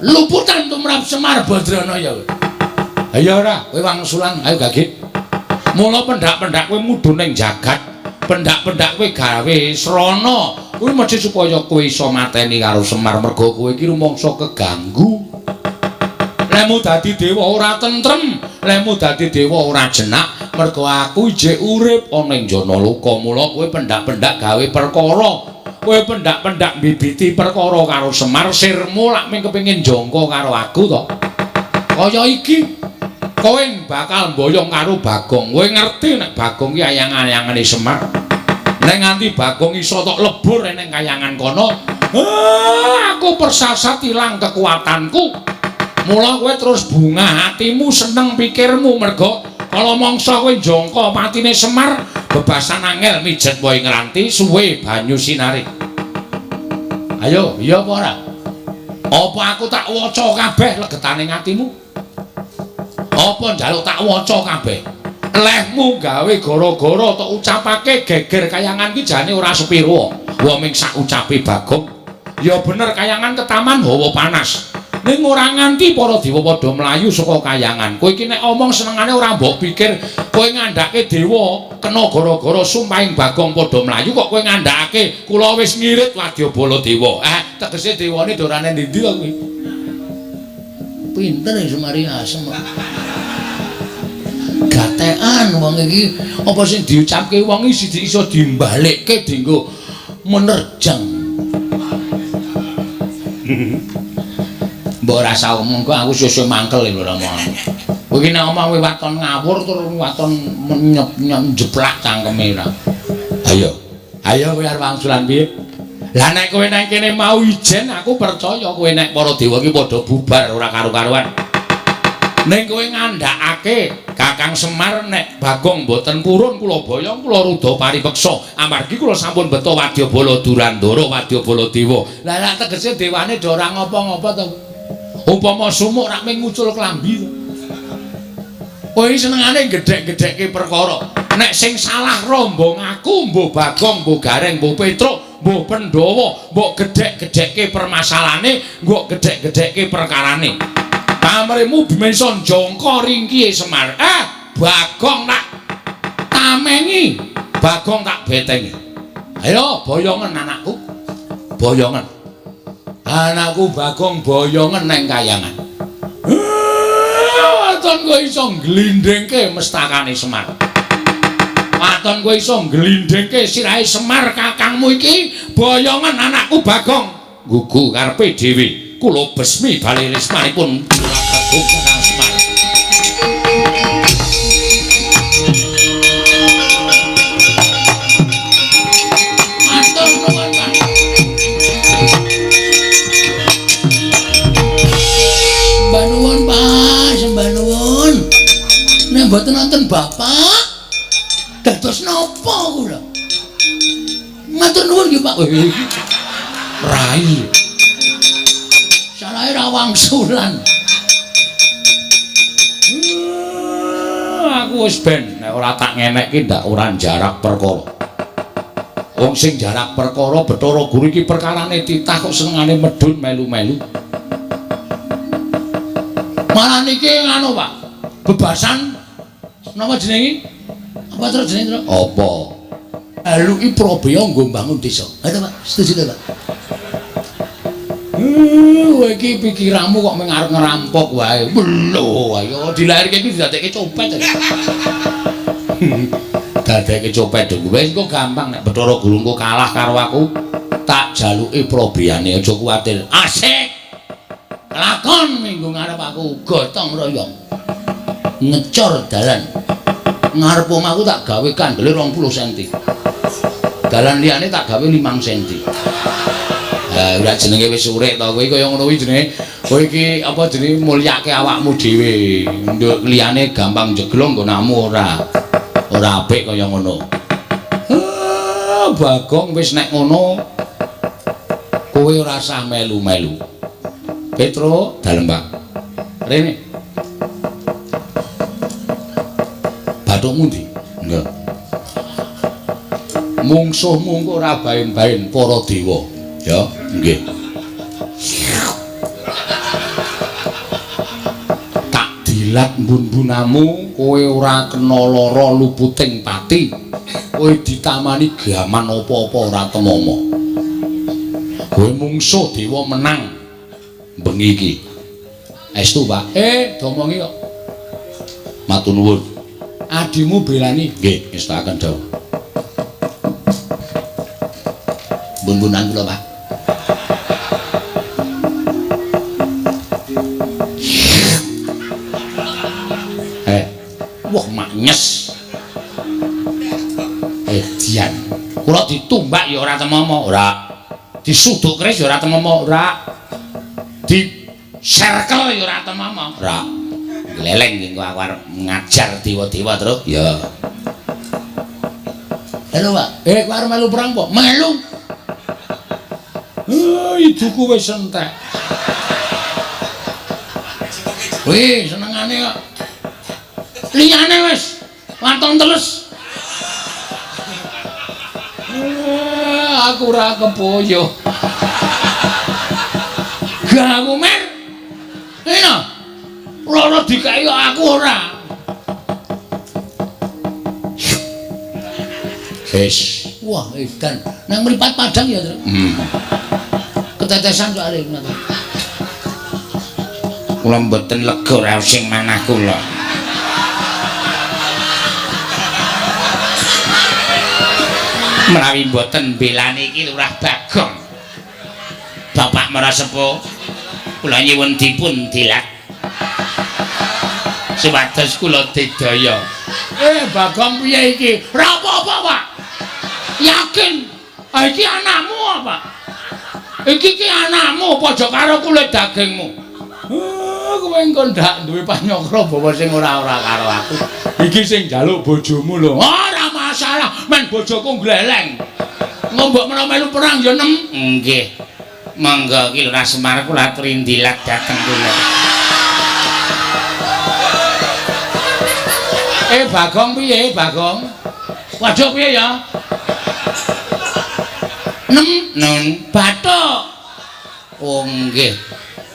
Luputan tumrap Semar Badranaya. Ayo ora, kowe wangsulan, ayo gage. Mula pendak-pendak kowe mudhun ning jagat, pendak-pendak kowe gawe srana. Kuwi mesti supaya kowe iso mateni karo Semar merga kowe iki rumangsa keganggu. Lemu dadi dewa ora tentrem, lemu dadi dewa ora jenak, merga aku ijek urip ana ing jana loka. Mula kowe pendak-pendak gawe perkara. Kowe pendak-pendak bibiti perkara karo Semar, sirmu lak ming kepengin jangka karo aku to. Kaya iki kowe bakal mboyong karo Bagong. Kowe ngerti nek Bagong ki ayang-ayangane Semar. Nek nganti Bagong iso tok lebur ning kayangan kono, aku persasat ilang kekuatanku. Mula kowe terus bungah atimu, seneng pikirmu merga kala mangsa kowe jangka patine Semar, bebasan angel mijet wae ngranti suwe banyu sinari. Ayo, iya apa ora? Apa aku tak waca kabeh legetane atimu? Apa njaluk tak waca kabeh? Lehmu gawe gara-gara tok ucapake geger kayangan ki jane ora sepiro. Wa ming sak ucape Bagong. Ya bener kayangan ketaman hawa panas. Ning ora nganti para dewa padha mlayu saka kayangan. Kowe iki nek omong senengane ora mbok pikir kowe ngandhake dewa kena gara-gara sumpahing Bagong padha mlayu kok kowe ngandhake kula wis ngirit Wadyabala dewa. Tegese dewane dorane ndi kok kowe. Pinter ya Semari asem. Gatekan wong iki apa sing diucapke wong iki iso dimbalikke dienggo menerjang. Mbok rasa omong kok aku sesuk mangkel lho ora mau. Kowe iki nek omong waton ngawur tur waton njeplak cangkeme ora. Ayo. Ayo kowe arep wangsulan piye? Lah nek kowe nang kene mau ijen aku percaya kowe nek para dewa iki padha bubar ora karo-karuan. Ning kowe ngandhakake Kakang Semar nek Bagong mboten purun kula boyong kula rudha paripeksa amargi kula sampun beto Wadyabala Durandara Wadyabala Dewa. Lah nek tegese dewane do ora ngapa-ngapa to. Upama sumuk rak ming ngucul klambi to. Kowe senengane gedhek-gedhekke perkara. Nek sing salah rombong aku mbuh Bagong, mbuh Gareng, mbuh Petruk, mbuh Pandhawa, mbok gedhek-gedhekke permasalahane, mbok gedhek-gedhekke perkarane. Pamremu bimenson jangka ringkihe Semar. Bagong tak tamengi, Bagong tak betengi. Ayo boyongen anakku. Boyongen. Anakku Bagong boyongen neng kayangan. Waton kowe iso glindhengke mestakane Semar. Waton kowe iso glindhengke sirahe Semar kakangmu iki boyongen anakku Bagong. Gugu karepe dhewe. Kula besmi bali resmanipun Juragadung Kakang Semar. Matur nuwun, Pak. Mbah nuwun, Pak, sembah nuwun. Nek mboten wonten Bapak, dados napa kula? Matur nuwun nggih, Pak. Rai. Sarae ra wangsulan. Aku wis ben nek ora tak ngenekke ndak ora jarak perkara. Wong sing jarak perkara Bathara Guru iki perkarane titah kok senengane medhun melu-melu. Malah niki ngono, Pak. Bebasan napa jenenge? Apa terus jenenge, Tru? Apa? Aluki Probaya nggo mbangun desa. Ha ta, Pak? Setuju ta, Pak? Kowe iki pikiranmu kok mung arep ngerampok wae. Lho, ayo dilahirke iki didadekke copet. Dadekke copet dhewe wis kok gampang nek Bathara Guru engko kalah karo aku, tak jaluki probiyane aja kuwatir. Asik. Lakon minggu ngarep aku gotong royong. Ngecor dalan. Ngarep omahku tak gawe kandele 20 cm. Dalan liyane tak gawe 5 cm. ora jenenge wis urip to kowe kaya ngono kuwi jenenge kowe iki apa jenenge mulyake awakmu dhewe. Nduk liyane gampang jeglong nggonamu ora. Ora apik kaya ngono. Bagong wis nek ngono kowe ora usah melu-melu. Petro dalem, Pak. Rene. Bathukmu ndi? Enggak. Mungsuhmu kok ora bain-bain para dewa. Ya, nggih. Tak dilat mbun-bunamu kowe ora kena lara luputing pati. Kowe ditamani gaman apa-apa ora temomo. Kowe mungsuh dewa menang bengi iki. Estu, Pak. Domongi kok. Matur nuwun. Adimu belani. Nggih, ngestakaken dawuh. Bun-bunan kula, Pak. Wah, maknyes. Edian. Kula ditumbak ya ora temomo, ora. Disuduk keris ya ora temomo, ora. Di circle ya ora temomo, ora. Gleleng iki kok aku arep ngajar dewa-dewa terus. Ya. Halo, Pak. Kowe arep melu perang kok? Melu. Ibuku wis entek. Wih, senengane kok. Liyane wis waton teles. Aku ora kepoyo. Gamu mer. Eno. Loro dikai aku ora. Wis. Wah, edan. Nang mripat Padang ya, Tru. Ketetesan soalé ngono. Kula mboten lega ora sing manah kula. Menawi mboten belani iki Lurah Bagong. Bapak Marasepuh kula nyuwun dipun dilat. Supados kula didaya. Bagong piye iki? Ora apa-apa, Pak. Yakin? Iki anakmu apa? Iki anakmu padha karo kulit dagingmu. Kowe engko ndak duwe panyokro bawa sing ora-ora karo aku. Iki sing njaluk bojomu lho. Ora masalah, men bojoku gleleng. Ngombok menawa melu perang ya nem. Nggih. Monggo iki Lurah Semar kula aturi ndilat dhateng kula. Bagong piye, Bagong? Waduh piye ya? Nun bathuk. Oh nggih.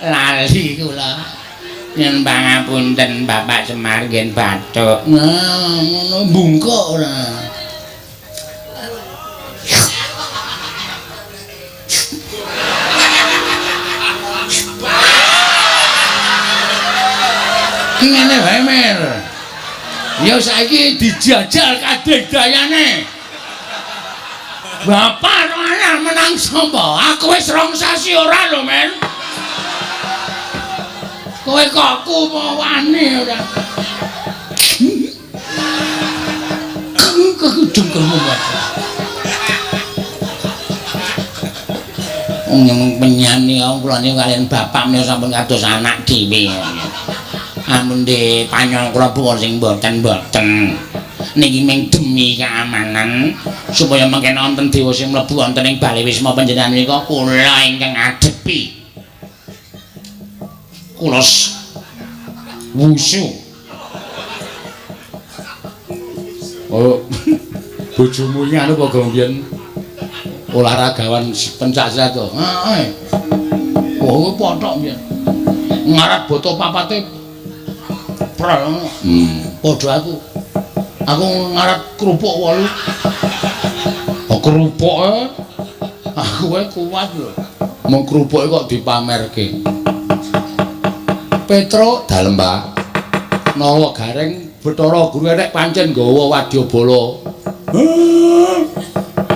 Lali kula. Yen pangapunten Bapak Semar ngen bathuk. Nah, ngono bungkuk ora. Ngene wae mer. Ya saiki dijajal kadegdayane. Bapak ana menang sapa? Aku wis rong sasi ora lho, men. Kowe kok wani ora. Kegedengmu, Pak. Wong penyanyi kula niku kaliyan bapak menika sampun kados anak dhewe. Ampun nggih panyong kula buwon sing mboten. Niki mung demi keamanan supaya mangke wonten dewa sing mlebu wonten ing Bali Wisma panjenengan menika kula ingkang adepi. Kula wusu. Oh, bojomu iki anu apa mbiyen olahragawan pencak to. Heeh. Oh, pothok mbiyen. Ngarat boto papate prel. Padha aku. Aku ngarat kerupuk 8. Oh, kerupuke. Aku wae kuat lho. Mung kerupuke kok dipamerke. Petro dalem, Pak. Nawa Gareng Bathara Guru nek pancen nggawa wadyabala.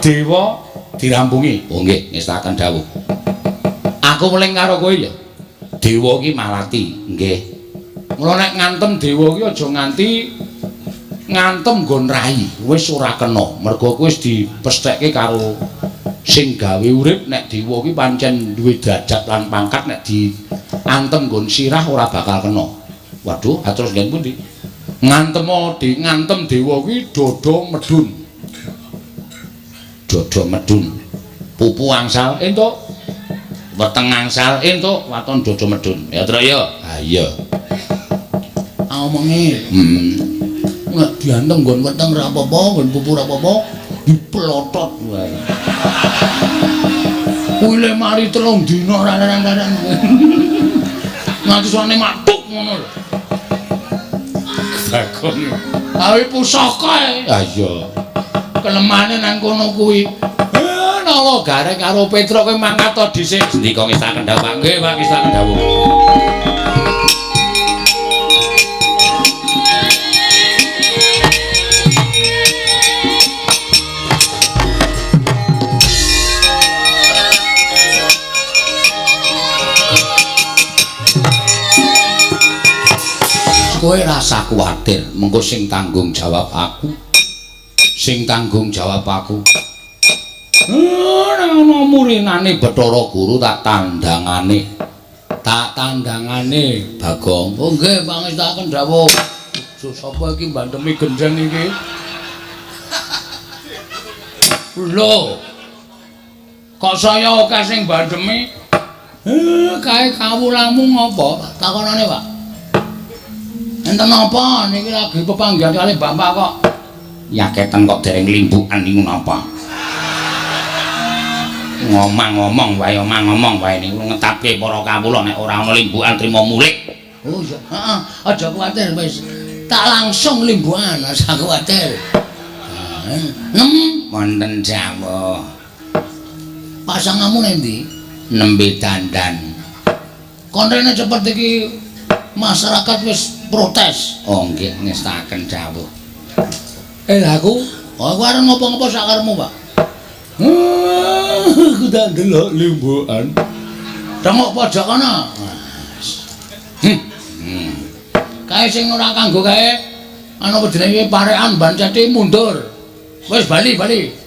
Dewa dirampungi. Oh nggih, ngestaken dawuh. Aku muling karo kowe ya. Dewa iki malati, nggih. Mula nek ngantem dewa iki aja nganti ngantem nggon rai, wis ora kena. Mergo kowe wis dipesthekke karo sing gawe urip nek dewa ki pancen duwe derajat lan pangkat nek diantem nggon sirah ora bakal kena. Waduh, atus nggen pundi? Ngantem dewa kuwi dodo medun. Dodo medun. Pupu angsal entuk. Weteng angsal entuk, waton dodo medun. Ya, Tru ya. Ha iya. Omenge. Nek diantem nggon weteng ra apa-apa, nggon pupu ra apa-apa, diplotot wae. Kuwi le mari 3 dina raran-raran. Nganti sone matuk ngono lho. Bagong. Awi pusaka ae. Ha iya. Kelemane nang kono kuwi. Nawa gareng karo Petruk kowe mangkat to dhisik. Ndika ngestaken dawuh, Pak. Nggih, Pak, ngestaken dawuh. Kowe rasa kuwatir, mengko sing tanggung jawab aku. Sing tanggung jawab aku. Ana murinane Bathara Guru tak tandangane. Tak tandangane Bagong. Oh nggih, pangestaken dawuh. Sapa iki mbandemi gendeng iki? Lho. Kok saya akeh sing mbandemi? Kae kawulamu ngopo? Takonane, Pak. Enten napa niki lagi pepanggihan kali Bapak kok? Ya keten kok dereng limbukan niku napa? Ngomong ngomong wae niku ngetapke para kawula nek ora ana limbukan trimo mulik. Oh iya, heeh, aja kuwatir wis. Tak langsung limbukan, aja kuwatir. Wonten Jawa. Pasanganmu endi? Nembe dandan. Konrene cepet iki masyarakat wis protes. Oh nggih, ngestaken dawuh. Aku, aku arep ngopo-ngopo sak karepmu, Pak. Aku tak ndelok limbukan. Tengok pojok kana. Kae sing ora kanggo kae ana jenenge parekan ban ceti mundur. Wis bali.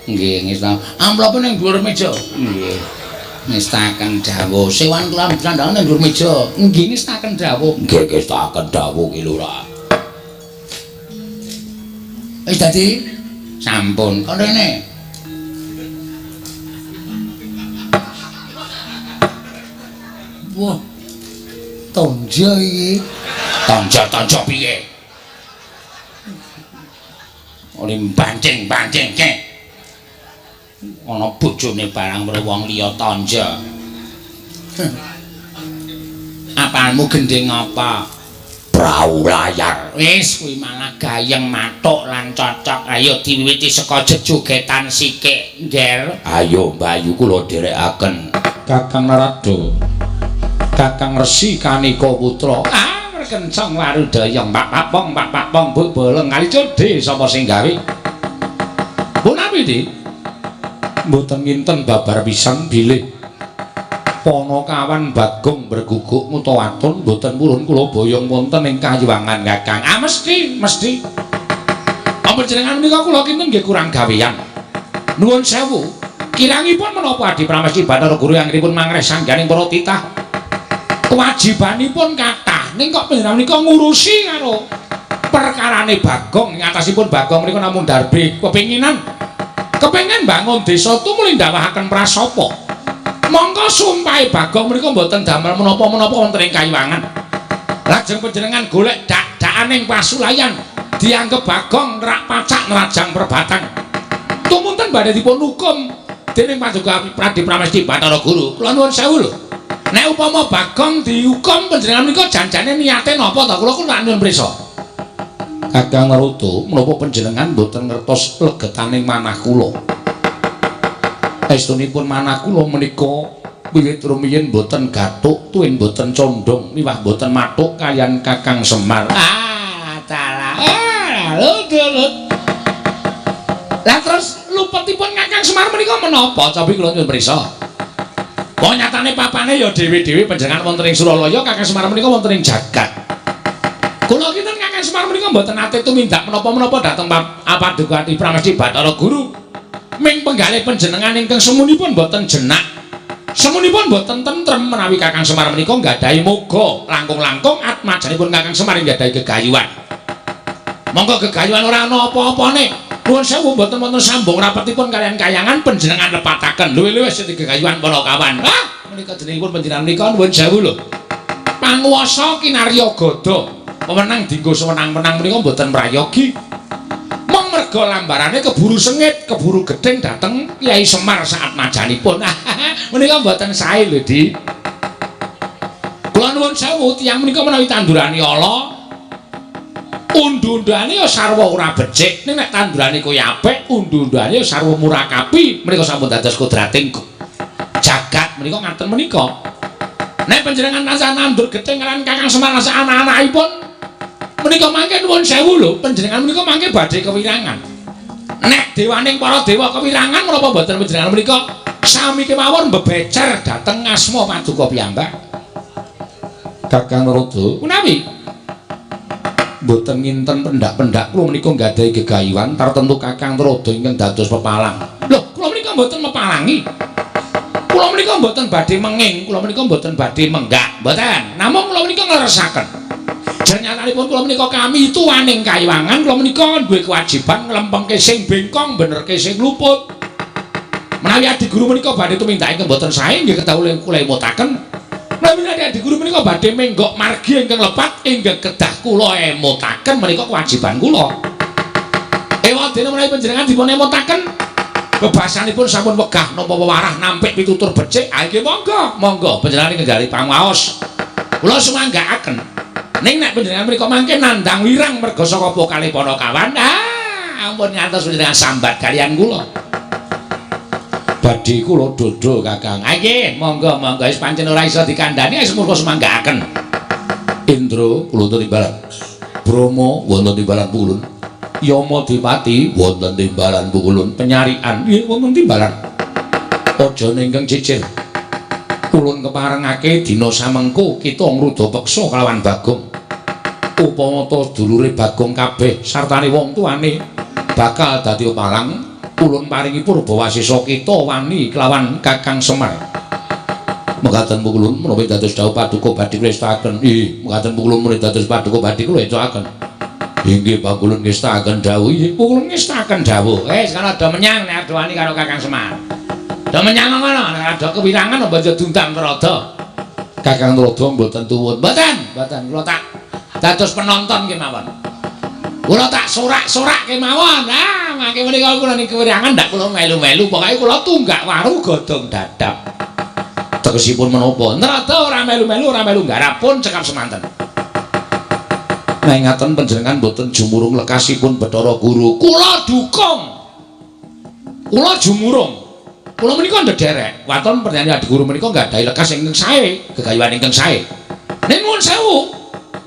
Nggih, ngesta. Amplope ning dhuwur meja. Nggih. Ngestaken dawuh. Sewan kelam sandangan ning dhuwur meja. Nggih, ngestaken dawuh. Nggih, ngestaken dawuh ki lho, Ra. Wis dadi sampun. Kon rene. Wah. Tonja iki. Tonja piye? Olim bancing kek. Ana bojone barang karo wong liya tonja. Apaanmu gendeng apa? Prau layar. Wis kuwi malah gayeng matuk lan cocok. Ayo diwiwiti saka jejogetan sikik, Ngger. Ayo Bayu kula dherekaken. Kakang Narada. Kakang Resi Kanika Putra. Kencang warudaya pak papong buk boleng kali codhe sapa sing gawe? Pun api di? Mboten nginten babar pisan bilih Panakawan Bagong berguguk mutawaton mboten purun kula boyong wonten ing kayuwangan Kakang. Mesti. Panjenengan menika kula kinten nggih kurang gawean. Nuwun sewu. Kirangipun menapa Adi Pramesti Bathara Guru anggenipun mangres sangganing para titah? Kewajibanipun kathah ning kok panjenengan menika ngurusi karo perkarane Bagong. Ngatasipun Bagong menika namung darbe kepinginan kepengin bangun desa tumuli ndawahaken prasapa. Monggo sumpahe Bagong menika mboten damel menapa-menapa wonten ing kayuwangan. Lajeng panjenengan golek dak-dakaning pasulayan dianggep Bagong nerak pacak nerajang perbatang. Tumunten badhe dipun hukum dening Paduka Adi Pramesti Bathara Guru. Kula nuwun sewu lho. Nek upama Bagong dihukum panjenengan menika janjane niate napa ta kula nuwun prisa. Kakang Narada, menapa panjenengan mboten ngertos legetaning manah kula? Estunipun manah kula menika wiwit rumiyin mboten gathuk, tuwin mboten condong, miwah mboten mathuk kaliyan Kakang Semar. Dalah. Lut. Lah terus lupetipun Kakang Semar menika menapa? Cobi kula nyuwun prisa. Wong nyatane papane ya dhewe-dhewe panjenengan wonten ing Suralaya, Kakang Semar menika wonten ing jagat. Kula kinten Kakang Semar menika mboten nate tumindak menapa-menapa dhateng Paduka Adi Pramesti Bathara Guru. ming penggalih panjenengan ingkang semunipun boten jenak. Semunipun boten tentrem menawi Kakang Semar menika nggadahi moga langkung-langkung atmajanipun Kakang Semar nggadahi gegayuhan. Monggo gegayuhan ora ana apa-apane. Nuwun sewu boten wonten sambung rapetipun kalian kayangan panjenengan lepataken. Luwih-luwih sing gegayuhan para kawan. Menika jenengipun panjenengan menika nuwun sewu lho. Panguwasa kinarya gada. Pemenang dinggo sewenang-wenang menika boten mrayogi. Mong merga lambarane keburu sengit, keburu gedeng dateng Kyai Semar saat majanipun. Menika mboten sae lho, Di. Kula nuwun sewu tiyang menika menawi tandurane ala, undu-undane ya sarwa ora becik. Ning nek tandurane kaya apik, undu-undane ya sarwa murakapi. Menika sampun dados kodrating jagat menika ngaten menika. Nek panjenengan tansah nandur gedeng kalian Kakang Semar sak anak-anakipun menika mangke nuwun sewu lho, panjenengan menika mangke badhe kewirangan. Nek dewaning para dewa kewirangan menapa mboten panjenengan menika sami kemawon bebecer dhateng asma paduka piyambak. Kakang Narada, punawi? Mboten nginten pendak-pendak kula menika nggadahi gegayuhan tartemtu Kakang Narada ingkang dados pepalang. Lho, kula menika mboten mepalangi. Kula menika mboten badhe menging, kula menika mboten badhe menggak, mboten. Namung kula menika ngleresaken. Janyatanipun kula menika kami tuwaning kayuwangan, kula menika duwe kewajiban nglempengke sing bengkong, benerke sing luput. Menawi adi guru menika badhe tumindak ingkang mboten sae nggih kedah kula emutaken. Menawi adi guru menika badhe menggok margi ingkang lepat inggih kedah kula emutaken menika kewajiban kula. Ewadene menawi panjenengan dipun emutaken bebasanipun sampun wegah napa wewarah nampik pitutur becik, nggih monggo panjenengan ninggali pangaos. Kula sumanggaaken. Ning nek panjenengan mriku mangke nandang wirang merga saka kalih para kawan. Ampun ngantos panjenengan sambat kalian kula. Badhe kula dodo Kakang. Nggih, monggo wis pancen ora iso dikandhani wis murka sumanggaaken. Indra kula wonten timbalan. Bromo wonten timbalan Pukulun. Yama Dipati wonten timbalan Pukulun. Penyarian nggih wonten timbalan. Aja ingkang cicir. Ulun keparengake dina samengko kita ngruda peksa kelawan Bagong. Upama ta dulure Bagong kabeh sartane wong tuane bakal dadi palang, ulun paringi Purbawasesa kita wani kelawan Kakang Semar. Mekaten Pukulun menawi dados dawuh paduka badhe kula estakaken. Nggih, mekaten Pukulun menawi dados paduka badhe kula estakaken. Inggih Pukulun ngestakaken dawuh. Nggih, Pukulun ngestakaken dawuh. Sekarang ada menyang nek ada wani karo Kakang Semar. Ada menyang ngono, nek ada kewirangan banjur dundang Narada. Kakang Narada mboten tuwun. Mboten kula tak dados penonton kemawon. Kula tak sorak-sorak kemawon. Mangke menika kula ning kewirangan ndak kula melu-melu, pokoke kula tunggak waru godhong dadap. Tegesipun menapa? Narada ora melu-melu, ora melu garapun cekap semanten. Nek ngaten panjenengan mboten jumurung lekasipun Bathara Guru. Kula dukung. Kula jumurung. Kula menika ndederek. Waton pertanyaan adi guru menika nggadahi lekas ingkang sae, gegayuhan ingkang sae. Ning nuwun sewu,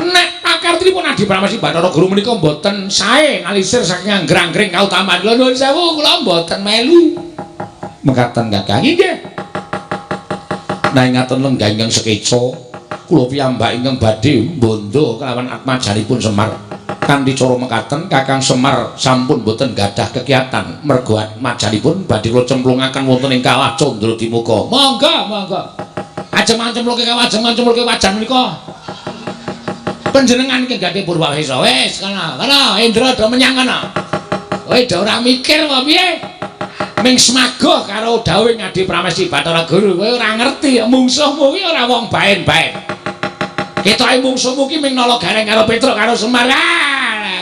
nek pakartinipun Adi Pramesti Bathara Guru menika mboten sae ngalisir saking anggrang-angring kautamaan. Kula nuwun sewu, kula mboten melu. Mekaten Kakang nggih. Nek ngaten lenggah ingkang sekeca, kula piyambak ingkang badhe mbondo kelawan atmajanipun Semar. Kanthi cara mekaten Kakang Semar sampun boten gadah kegiatan merga atmajanipun badhe kula cemplungaken wonten ing kawah Candra Dimuka. Monggo. Ajeng cemplungke kawah, ajeng cemplungke wajan menika. Panjenengan iki gadhe Purbawasesa. Wis kana Indra do menyang kana. Kowe do ora mikir apa piye? Ming semagoh karo dawuh Adi Pramesti Bathara Guru. Kowe ora ngerti mungsuhmu kuwi ora wong baen-baen. Ketoke mungsuhmu ki ming nala gareng karo Petruk karo Semar.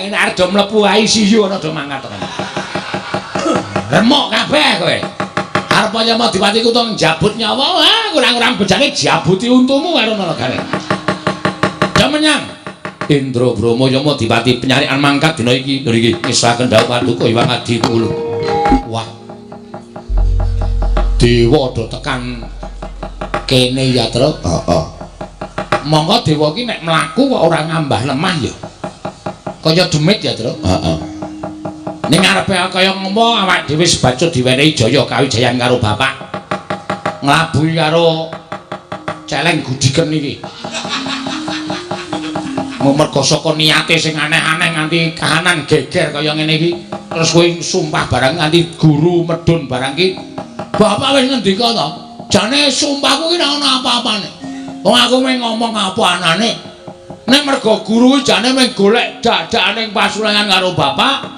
Arep do mlebu ICU ana do mangkat tenan. Remuk kabeh kowe. Arep Yama Dipati ku to njabut nyawa, kurang-kurang bejane jabuti untumu karo nala gareng. Do menyang Indra Brahma Yama Dipati penyarian mangkat dina iki. Lho iki ngesaken dawuh paduka Hyang Adi Pukulun. Wah. Dewa do tekan kene ya, Tru. Heeh. Monggo dewa ki nek mlaku kok ora ngambah lemah ya. Kaya demit ya, Tru. Heeh. Ning arepe kaya ngopo awak dhewe sebacut diwenehi jaya kawijayan karo bapak. Nglabuhi karo celeng gudiken iki. Merga saka niate sing aneh-aneh nganti kahanan geger kaya ngene iki. terus kowe sumpah barang nganti guru medun barang ki bapak wis ngendika to jane sumpahku ki ora ana apa-apane wong aku mung ngomong apa anane nek mergo guru jane mung golek dak-dakane pasulayan karo bapak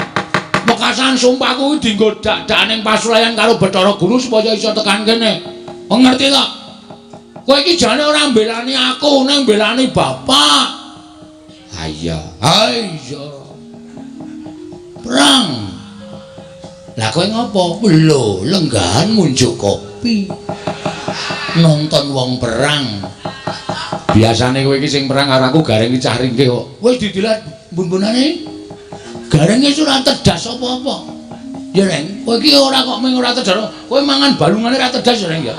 mekasan sumpahku ki dienggo dak-dakane pasulayan karo Bathara Guru supaya iso tekan kene ngerti to kowe iki jane ora mbelani aku ning mbelani bapak iya perang lah kowe ngopo lho lenggahan munjuk kopi nonton wong perang biasane kowe iki sing perang karo aku gareng iki cah ringkih kok wis didilat bun-bunane gareng iki ora tedas apa-apa ya Reng kowe iki ora kok mung ora tedas kowe mangan balungane ora tedas ya Reng ya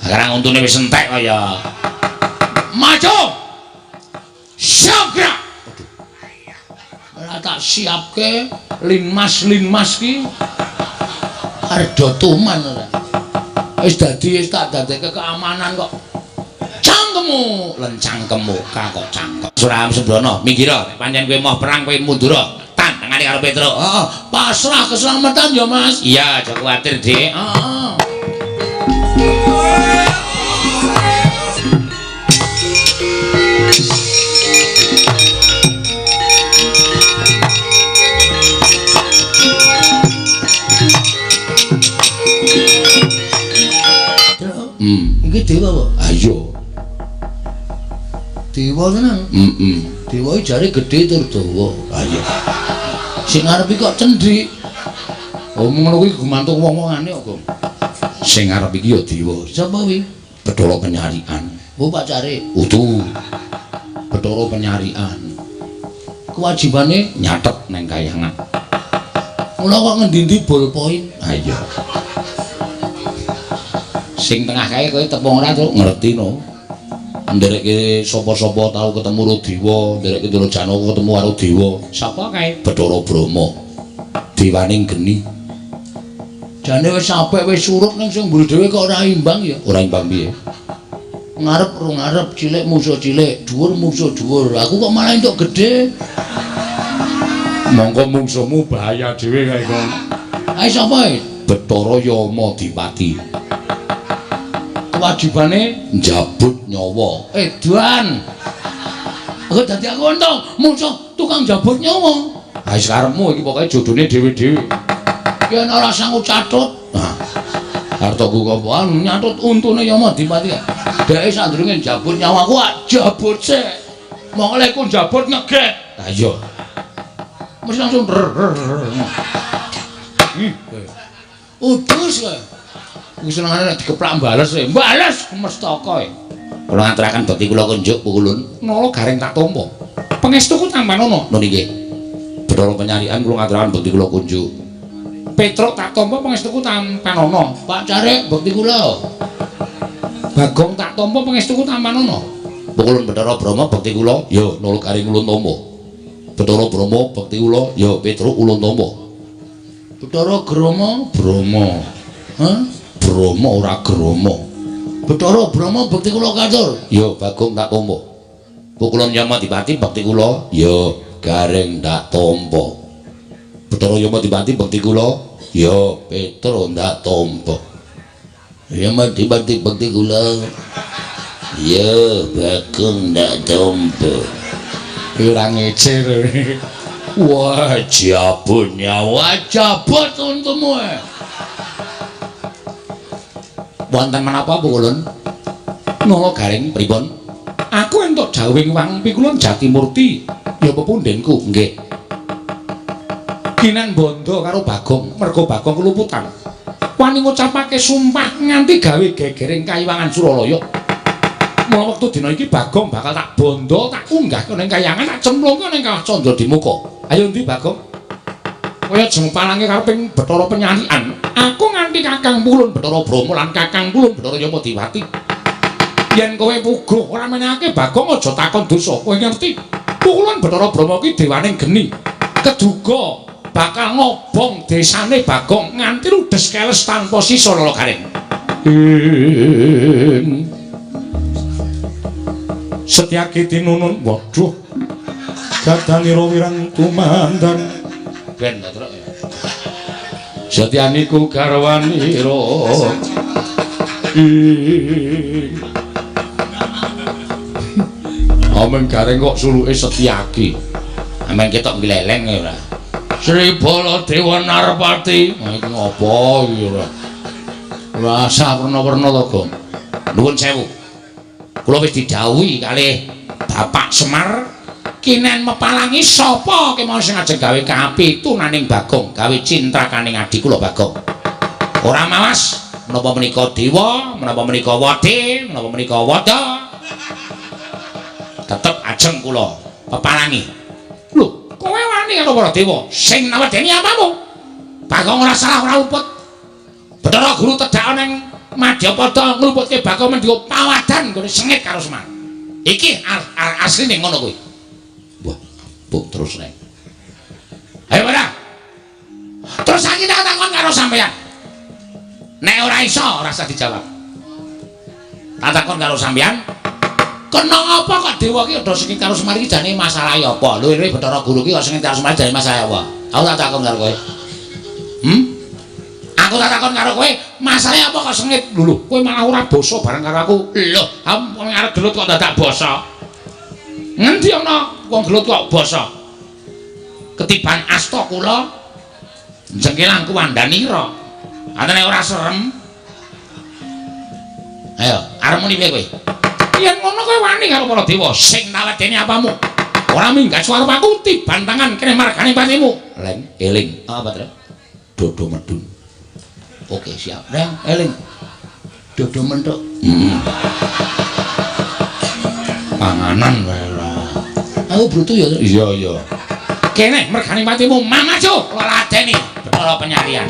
sekarang untune wis entek kaya maju siap gerak ora tak siapke linmas ki ardo tuman ora wis dadi wis tak dadekke keamanan kok cangkemmu lencangkemmu kok cangkem Suram Sembrono minggiro pancen kowe mau perang kowe mundur tantangane karo Petro heeh pasrah keselamatan ya Mas iya aja kuwatir Dik heeh iki dewa apa? Ayo. Dewa tenan. Dewa iki jare gedhe tur dawa. Ayo. Sing arep kok cendhik. Omong ngono kuwi gumantung wong-wongane kok, Gong. Sing arep iki ya dewa. Sapa kuwi? Bathara Penyarian. Oh, pacare. Utuh. Bathara Penyarian. Kewajibane nyatet neng kayangan. Mula kok ngendi-endi ballpoint. Ayo. Sing tengah kae kowe tepung ora tuh ngerti no. Nderekke sapa-sapa tau ketemu karo dewa, nderekke Ndara Janaka ketemu karo dewa. Sapa kae? Bathara Brahma. Dewaning geni. Jane wis sampe wis surut ning sing mburi dhewe kok ora imbang ya. Ora imbang piye? Ngarep ro ngarep, cilik musuh cilik, dhuwur musuh dhuwur. Aku kok malah entuk gedhe. Monggo mungsuhmu bahaya dhewe kae kok. Ae sapa e? Bathara Yama Dipati. Wajibane njabut nyawa. Edan. Kok dadi aku entuk musuh tukang jabut nyawa. Ha wis karepmu iki pokoke jodone dhewe-dhewe. Yen ora sanggup catut. Nah. Hartoku kok nyatut untune Yama Dipati. Dheke sandurunge jabut nyawaku jabut sik. Monggo lek ku jabut ngeget. Ha iya. Mesti langsung udus kowe. Wis senengane nek dikeplak bales e. Bales mestaka e. Kula ngaturaken bakti kula kunjuk pukulun. Nala gareng tak tampa. Pangestuku tampanono. Lho nggih. Bathara Penyarian kula ngaturaken bakti kula kunjuk. Petruk tak tampa pangestuku tampanono. Pak Carek bakti kula. Bagong tak tampa pangestuku tampanono. Pukulun Bathara Brahma bakti kula ya nala gareng ulun tampa. Bathara Brahma bakti kula ya Petruk ulun tampa. Bathara Brahma. Hah? Brahma ora Grama. Bathara Brahma bakti kula katur. Ya Bagong tak tampa. Pukulun Yama Dipati bakti kula ya gareng tak tampa. Bathara Yama Dipati bakti kula ya Petra tak tampa. Yama Dipati bakti kula ya Bagong tak tampa. Ora ngecer. Wajabun nyawa jabut untukmu. Wonten menapa pukulun? Nala gareng pripun? Aku entuk jawing wang pikulun Jatimurti. Ya pepundhenku, nggih. Kinan bondo karo Bagong, merga Bagong keluputan. Wani ngucapake sumpah nganti gawe gegering Kayiwangan Suralaya. Mula wektu dina iki Bagong bakal tak bondo, tak unggah ning kayangan, tak cemplungke ning Kawah Candradimukha. Ayo ndi Bagong? Kaya jempalange kareping Bathara Penyarian. Aku nganti Kakang Pulun Bathara Brahma lan Kakang Pulun Bathara Yama Dipati. Yen kowe puguh ora menehake Bagong aja takon dosa. Kowe ngerti? Pulun Bathara Brahma ki dewaning geni. Keduga bakal ngobong desane Bagong nganti ludes keles tanpa sisa lala garing. Setyaki tinunun waduh. Gadanira wirang tumandang. Ben, Truk ya. Setyaniku garwanira Ameng gareng kok suluke Setyaki. Ameng ketok gleleng ora. Sri Baladewa Narpati. Iki ngopo iki ora? Rasa werna-werna to, Gong. Nuwun sewu. Kula wis didhawuhi kalih Bapak Semar kinen mepalangi sapa kemawon sing ajeng gawe kapitunaning Bagong, gawe cintrakaning adi kula Bagong. Ora mawas menapa menika dewa, menapa menika wadi, menapa menika wada. Tetep ajeng kula pepalangi. Lho, kowe wani karo para dewa sing nawedeni apamu? Bagong ora salah ora luput. Bathara Guru tedak ning Madyapada ngluputke Bagong mendika pawadan nggone sengit karo Semar. Iki asline ngono kuwi. Wah, Bu terus nek. Ayo ora. Terus saiki tak takon karo sampeyan. Nek ora iso ora usah dijawab. Tak takon karo sampeyan. Kena apa kok dewa ki ado sengit karo Semar iki jane masalah apa? Lho iki Bathara Guru ki kok sengit karo Semar jane masalah apa? Aku tak takon karo kowe. Aku tak takon karo kowe, masalahe apa kok sengit? Lho, kowe malah ora basa bareng karo aku. Lho, aku arep gelut kok dadak basa. Ngendi ana wong gelut kok basa? Ketiban asta kula jengkelangku wandhanira. Antene ora serem. Ayo, arep muni piye kowe? Yen ngono kowe wani karo para dewa sing nawedeni apamu? Ora minggat suara aku tiban tangan kene margane patimu. Leng, eling. Apa, Tru? Dodo medun. Oke, siap. Nang, eling. Dodo mentuk. Panganan wae lah. Aku brutu ya. Iya, iya. Kene mergane patimu mamajo kula ladeni Bathara Penyarian.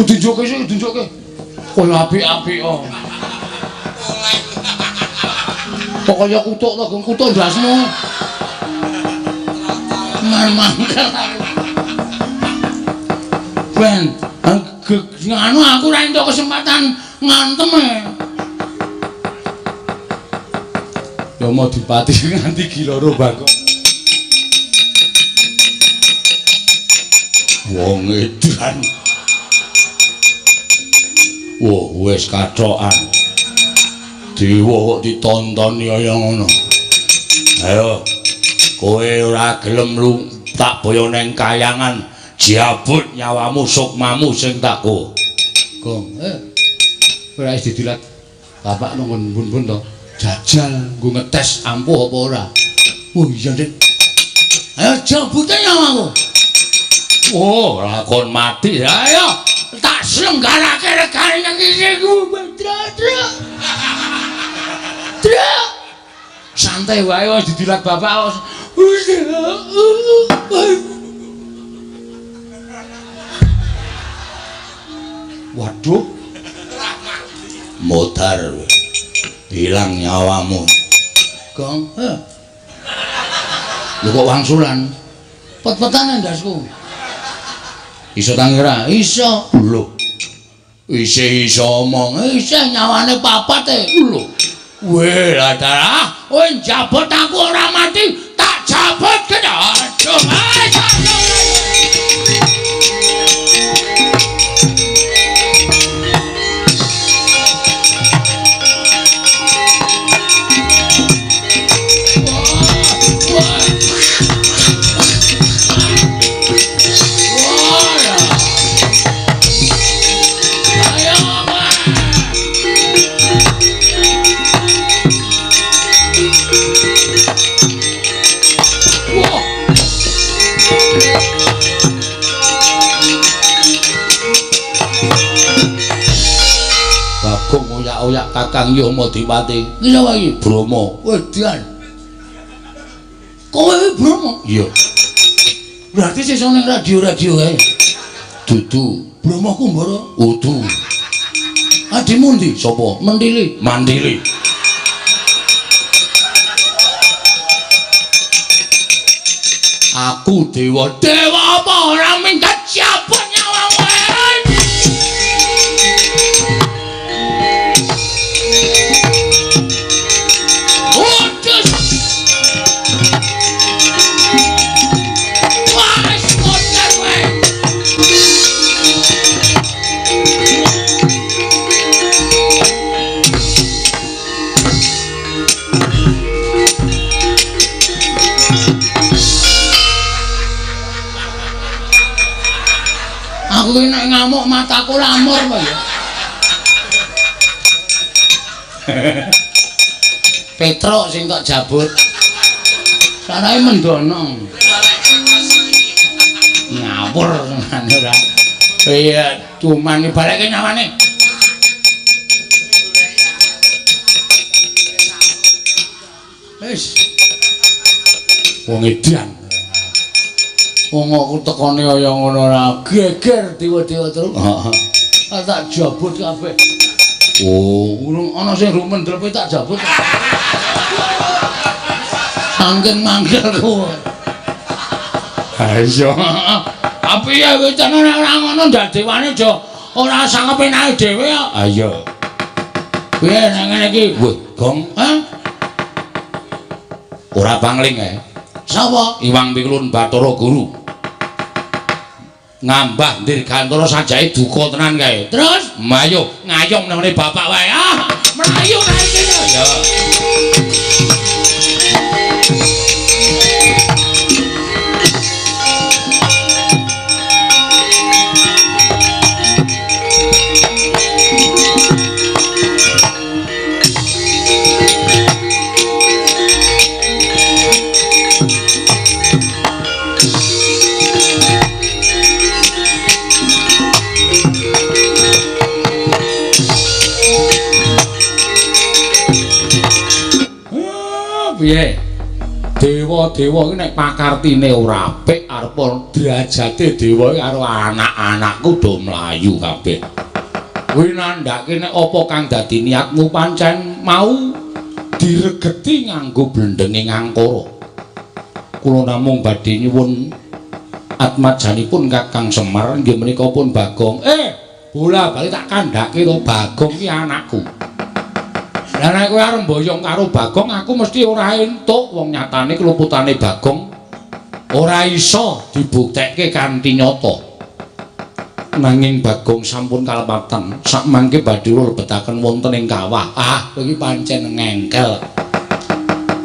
Tunjuke sih, tunjuke. Koyo apik-apik kok. Pokoke kutuk to, Gong, kutuk ndasmu. Mangkel. Ben, nganu aku ora entuk kesempatan ngantem e. Ya mau dipati nganti giloro Bagong. Wong edan. Wah, wis kathokan. Dewa kok ditontoni kaya ngono. Ayo, kowe ora gelem lu tak boyo ning kayangan, jabut nyawamu sukmamu sing tak kowe. Gong, ora wis didilat. Bapak nunggu bun-bun to. Jajal nggo ngetes ampuh apa ora. Oh iya, Dik. Ayo jabute nyawamu. Oh, lakon mati. Ayo. Tak selenggarake regane nang isiku, Tru. Santai wae wis didilat bapak. Waduh. Modar. Hilang nyawamu. Gong, Lho kok wangsulan? Pet-petane ndasku. Iso tangira, iso. Lho. Iso omong, iso nyawane papat e. Lho. Weh, ladara, kowe jabut aku ora mati, tak jabut kene. Aduh, oyak Kakang Yamadewati. Iki sapa iki? Brama. Wedan. Kowe iki Brama? Iya. Berarti sesuk ning radio-radio kae. Dudu. Bromo Kumbara. Udu. Adimu ndi? Sapa? Mendili. Mandili. Aku dewa. Dewa apa ora minggat cabut nyawamu. Aku nek ngamuk mataku lamur kok ya. Petruk sing kok jabut. Sarae mendono. Ngawur ngene ora. Iya, cuman balekke nyawane. Wis. Wong edan. Wong aku tekone kaya ngono ora geger dewa-dewa terus. Heeh. Tak jabut kabeh. Oh, urung ana sing rumendlepe tak jabut. Saking mangkelku. Ha iya. Tapi ya wis tenan ora ngono dadewane aja ora sang kepenake dhewe ya. Ha iya. Piye nang ngene iki? Wih, Gong, ha? Ora pangling ae. Sapa? Iwang Pikulun Bathara Guru. Ngambah dirgantara sajake duka tenan kae. Terus mlayu ngayom nang bapak wae. Ah, mlayu kae kene ya. Piye? Dewa-dewa iki nek pakartine ora apik arep derajate dewa karo anak-anakku do mlayu kabeh. Kuwi nandhake nek apa kang dadi niatmu pancen mau diregeti nganggo blendhenge ngangkara. Kula namung badhe nyuwun atmajanipun Kakang Semar nggih menika pun Bagong. Bola-bali tak kandhake to Bagong iki anakku. Lah nek kowe arep mboyong karo Bagong aku mesti ora entuk wong nyatane keluputane Bagong ora iso dibuktekke kanthi nyata. Nanging Bagong sampun kalepatan sak mangke badhe lebetaken wonten ing kawah. Ah, kowe iki pancen ngengkel.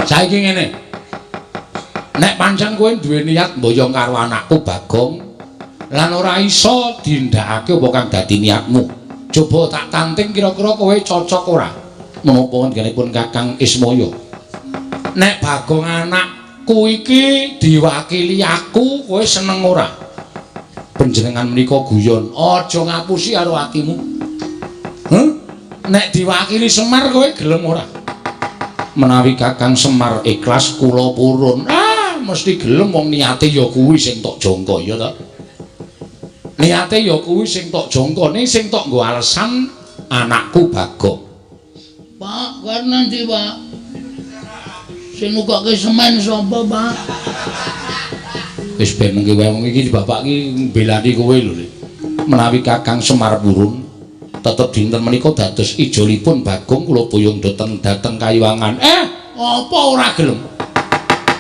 Saiki ngene. Nek pancen kowe duwe niat mboyong karo anakku Bagong lan ora iso dindakake apa kang dadi niatmu. Coba tak tanting kira-kira kowe cocok ora? Menapa ngenipun Kakang Ismaya. Nek Bagong anakku iki diwakili aku, kowe seneng ora? Panjenengan menika guyon, aja ngapusi karo atimu. Nek diwakili Semar kowe gelem ora? Menawi Kakang Semar ikhlas kula purun. Mesti gelem wong niate ya kuwi sing tok jangka ya ta. Niate ya kuwi sing tok jangka, ning sing tok nggo alasan anakku Bagong. Pak, kowe nanti, Pak. Sing nukokke semen sapa, Pak? Wis ben mengki wae wong iki bapak iki mbelani kowe lho. Menawi Kakang Semar purun, tetep dinten menika dados ijolipun Bagong kula boyong dhateng Kayuwangan. Apa ora gelem?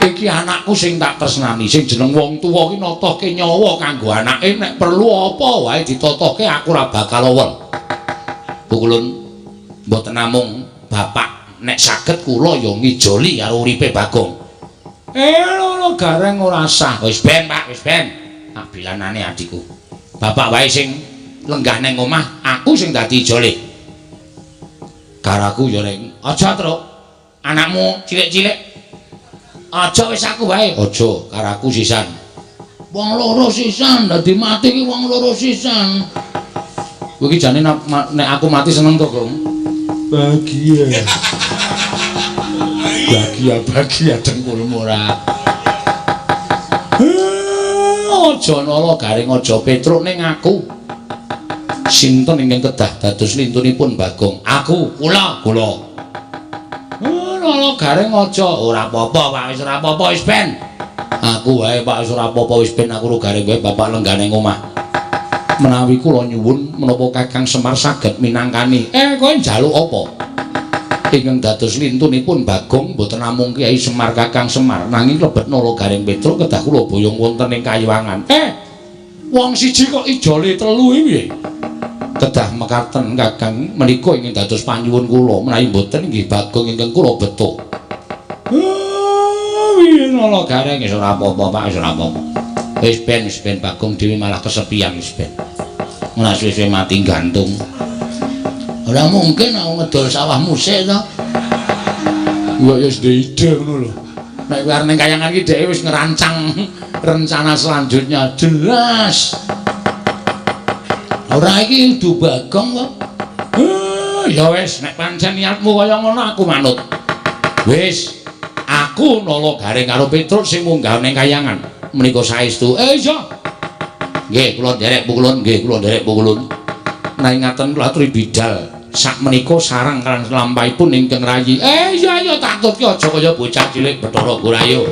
Iki anakku sing tak tresnani, sing jeneng wong tuwa ki natohke nyawa kanggo anake nek perlu apa wae ditotohke aku ora bakal wol. Pukulun mboten namung bapak nek saged kula ya ngijoli karo uripe Bagong. Lho gareng ora sah. Wis ben, Pak, wis ben. Tak bilanane adikku. Bapak wae sing lenggah ning omah, aku sing dadi ijole. Karaku ya ning aja truk. Anakmu cilik-cilik. Aja wis aku wae. Aja karaku sisan. Wong loro sisan, dadi mati ki wong loro sisan. Kowe iki jane nek aku mati seneng to, Gong? Bahagia. Bahagia dengkulmu ora. Aja nala garing aja petruk ning aku. Sinten ingkang kedah dados lintunipun Bagong? Aku, kula. Nala garing aja ora apa-apa, Pak, wis ora apa-apa wis ben. Aku wae Pak, wis ora apa-apa wis ben aku garing wae Bapak lenggane omah. Menawi kula nyuwun menapa Kakang Semar saged minangkani. Kowe njaluk apa? Ingkang dados lintunipun Bagong boten namung Kyai Semar Kakang Semar nanging lebet nala garing Petruk kedah kula boyong wonten ing Kayuwangan. Wong siji kok ijole telu iki piye? Kedah mekaten Kakang menika ingkang dados panyuwun kula menawi boten nggih Bagong ingkang kula betuk. Piye nala garing wis ora apa-apa Pak, wis ora apa-apa. Wis ben Bagong dhewe malah kesepian wis ben. Ora suwe-suwe mati gantung. Ora mungkin aku ngedol sawahmu sik to. Ya wis ide ngono lho. Nek kowe arep ning Kayangan iki dhek wis ngerancang rencana selanjutnya jelas. Ora iki udu Bagong kok. Ya wis nek pancen niatmu kaya ngono aku manut. Wis aku nala garing karo Petruk sing munggah ning Kayangan. Menika saestu. Iya. Nggih, kula nderek pukulun. Nanging ngaten kula aturi bidal. Sakmenika sarang kaliyan lampahipun ingkang rayi. Iya takut ki aja kaya bocah cilik Bathara Gurayu.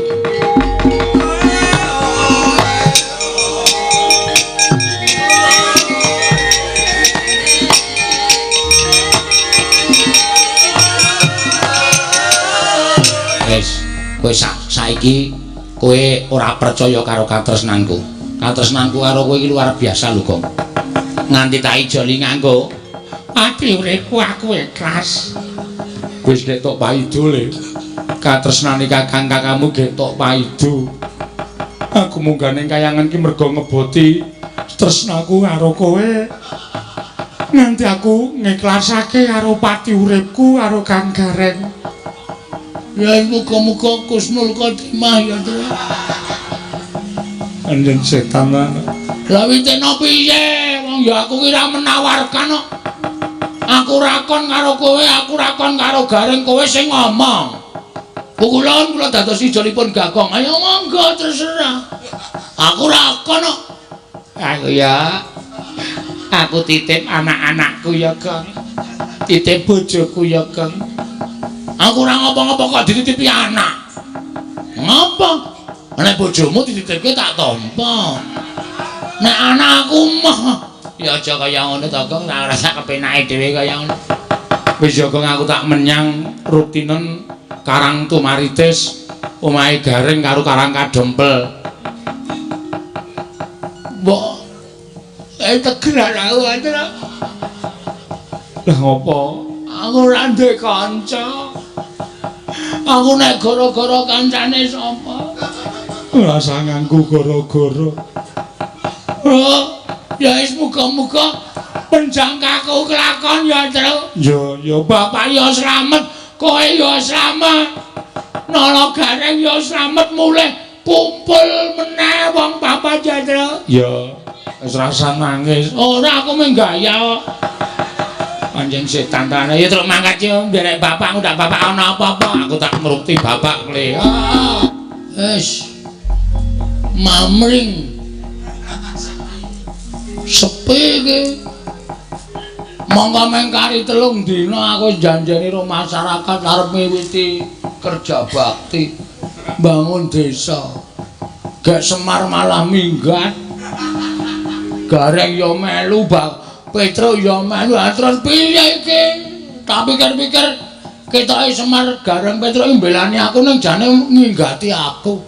Wis, kowe saiki kowe ora percaya karo katresnanku. Katresnanku karo kowe iki luar biasa lho, Gong. Nganti tak ijoli nganggo ati uripku aku ikhlas. Wis nek tok paido le. Katresnane kakang-kakangmu ge tok paido. Aku munggah ning Kayangan ki mergo ngeboti tresnaku karo kowe. Nganti aku ngiklasake karo pati uripku karo Kang Gareng. Ya muga-muga Kusnul Khotimah ya to. Anjen setan ana. Lah witene piye? Wong ya aku ki ra menawarkan kok. Aku rakon karo kowe, aku rakon karo Gareng, kowe sing ngomong. Pukulun kula dados ijolipun Gagong. Ayo monggo terserah. Aku rakon kok. Aku ya. Aku titip anak-anakku ya, Kang. Titip bojoku ya, Kang. Aku ora ngopo-ngopo kok dititipi anak. Ngopo? Nek bojomu dititipke tak tampa. Nek anakku mah ya aja kaya ngono to, Gong. Tak rasa kepenake dhewe kaya ngono. Wis ya, Gong, aku tak menyang rutinen Karang Tumaritis, omahe Gareng karo Karang Kadempel. Mbok tegeran aku atur. Lah ngopo? Aku ora ndek kanca. Aku nek gara-gara kancane sapa? Rasa nganggo gara-gara. Ya wis muga-muga penjangkaku kelakon ya, Tru. Ya bapak ya slamet, kowe ya slamet. Nala Gareng ya slamet mulih kumpul meneh wong papat ya, Tru. Ya wis rasa nangis. Ora aku mung gaya kok. Anjing setan tanah ya Truk mangkat yo nderek bapakmu ndak bapak ana apa-apa aku tak ngrukti bapak kle. Wis mamring sepi iki monggo mengkari 3 dina aku janjeni ro masyarakat arep miwiti kerja bakti bangun desa. Gek Semar malah minggat, Gareng yo melu Petruk ya melu terus piye iki? Tak pikir-pikir ketoke Semar Gareng Petruk mbelani aku ning jane nginggati aku.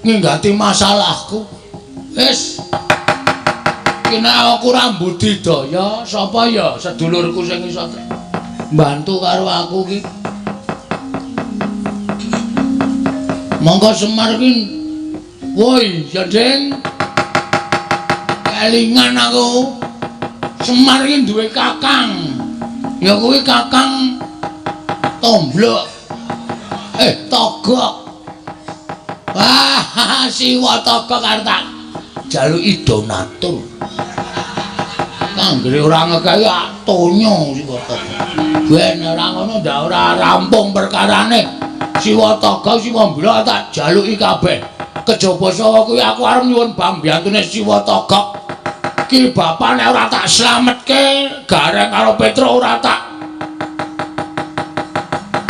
Nginggati masalahku. Wis. Kene aku ora budidaya, sapa ya sedulurku sing iso bantu karo aku ki. Monggo Semar ki. Woi, Jandeng. Kelingan aku. Semar iki duwe kakang. Ya kuwi Kakang Tomblok. Togok. Wah, Siwa Togok arep tak jaluki donatur. Kanggere ora ngegawe tonyo Siwa Togok. Ben ora ngono ndak ora rampung perkarane. Siwa Togok Siwa Blok tak jaluki kabeh. Kejaba saka kuwi aku arep nyuwun pambiyantune Siwa Togok. Ki bapane ora tak slametke, gareng karo Petro ora tak